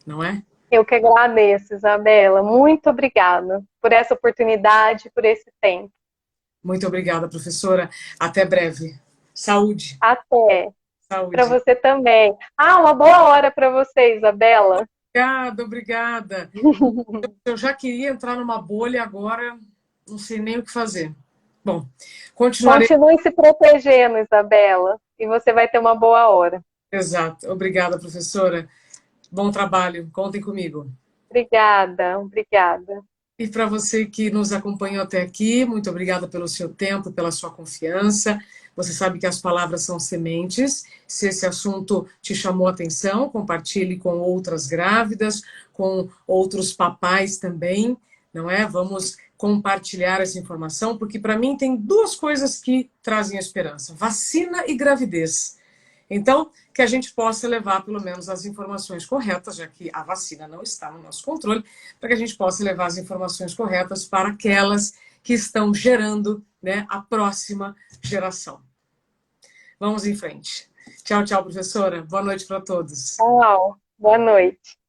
não é? Eu que agradeço, Isabela. Muito obrigada por essa oportunidade, por esse tempo. Muito obrigada, professora. Até breve. Saúde. Até. Para Saúde. você também. Uma boa hora para você, Isabela. Obrigada, obrigada. Eu já queria entrar numa bolha, agora não sei nem o que fazer. Bom, continuarei. Continue se protegendo, Isabela, e você vai ter uma boa hora. Exato. Obrigada, professora. Bom trabalho. Contem comigo. Obrigada, obrigada. E para você que nos acompanhou até aqui, muito obrigada pelo seu tempo, pela sua confiança. Você sabe que as palavras são sementes. Se esse assunto te chamou a atenção, compartilhe com outras grávidas, com outros papais também, não é? Vamos compartilhar essa informação, porque para mim tem duas coisas que trazem esperança: vacina e gravidez. Então, que a gente possa levar pelo menos as informações corretas, já que a vacina não está no nosso controle, para que a gente possa levar as informações corretas para aquelas que estão gerando, né, a próxima geração. Vamos em frente. Tchau, tchau, professora. Boa noite para todos. Tchau, boa noite.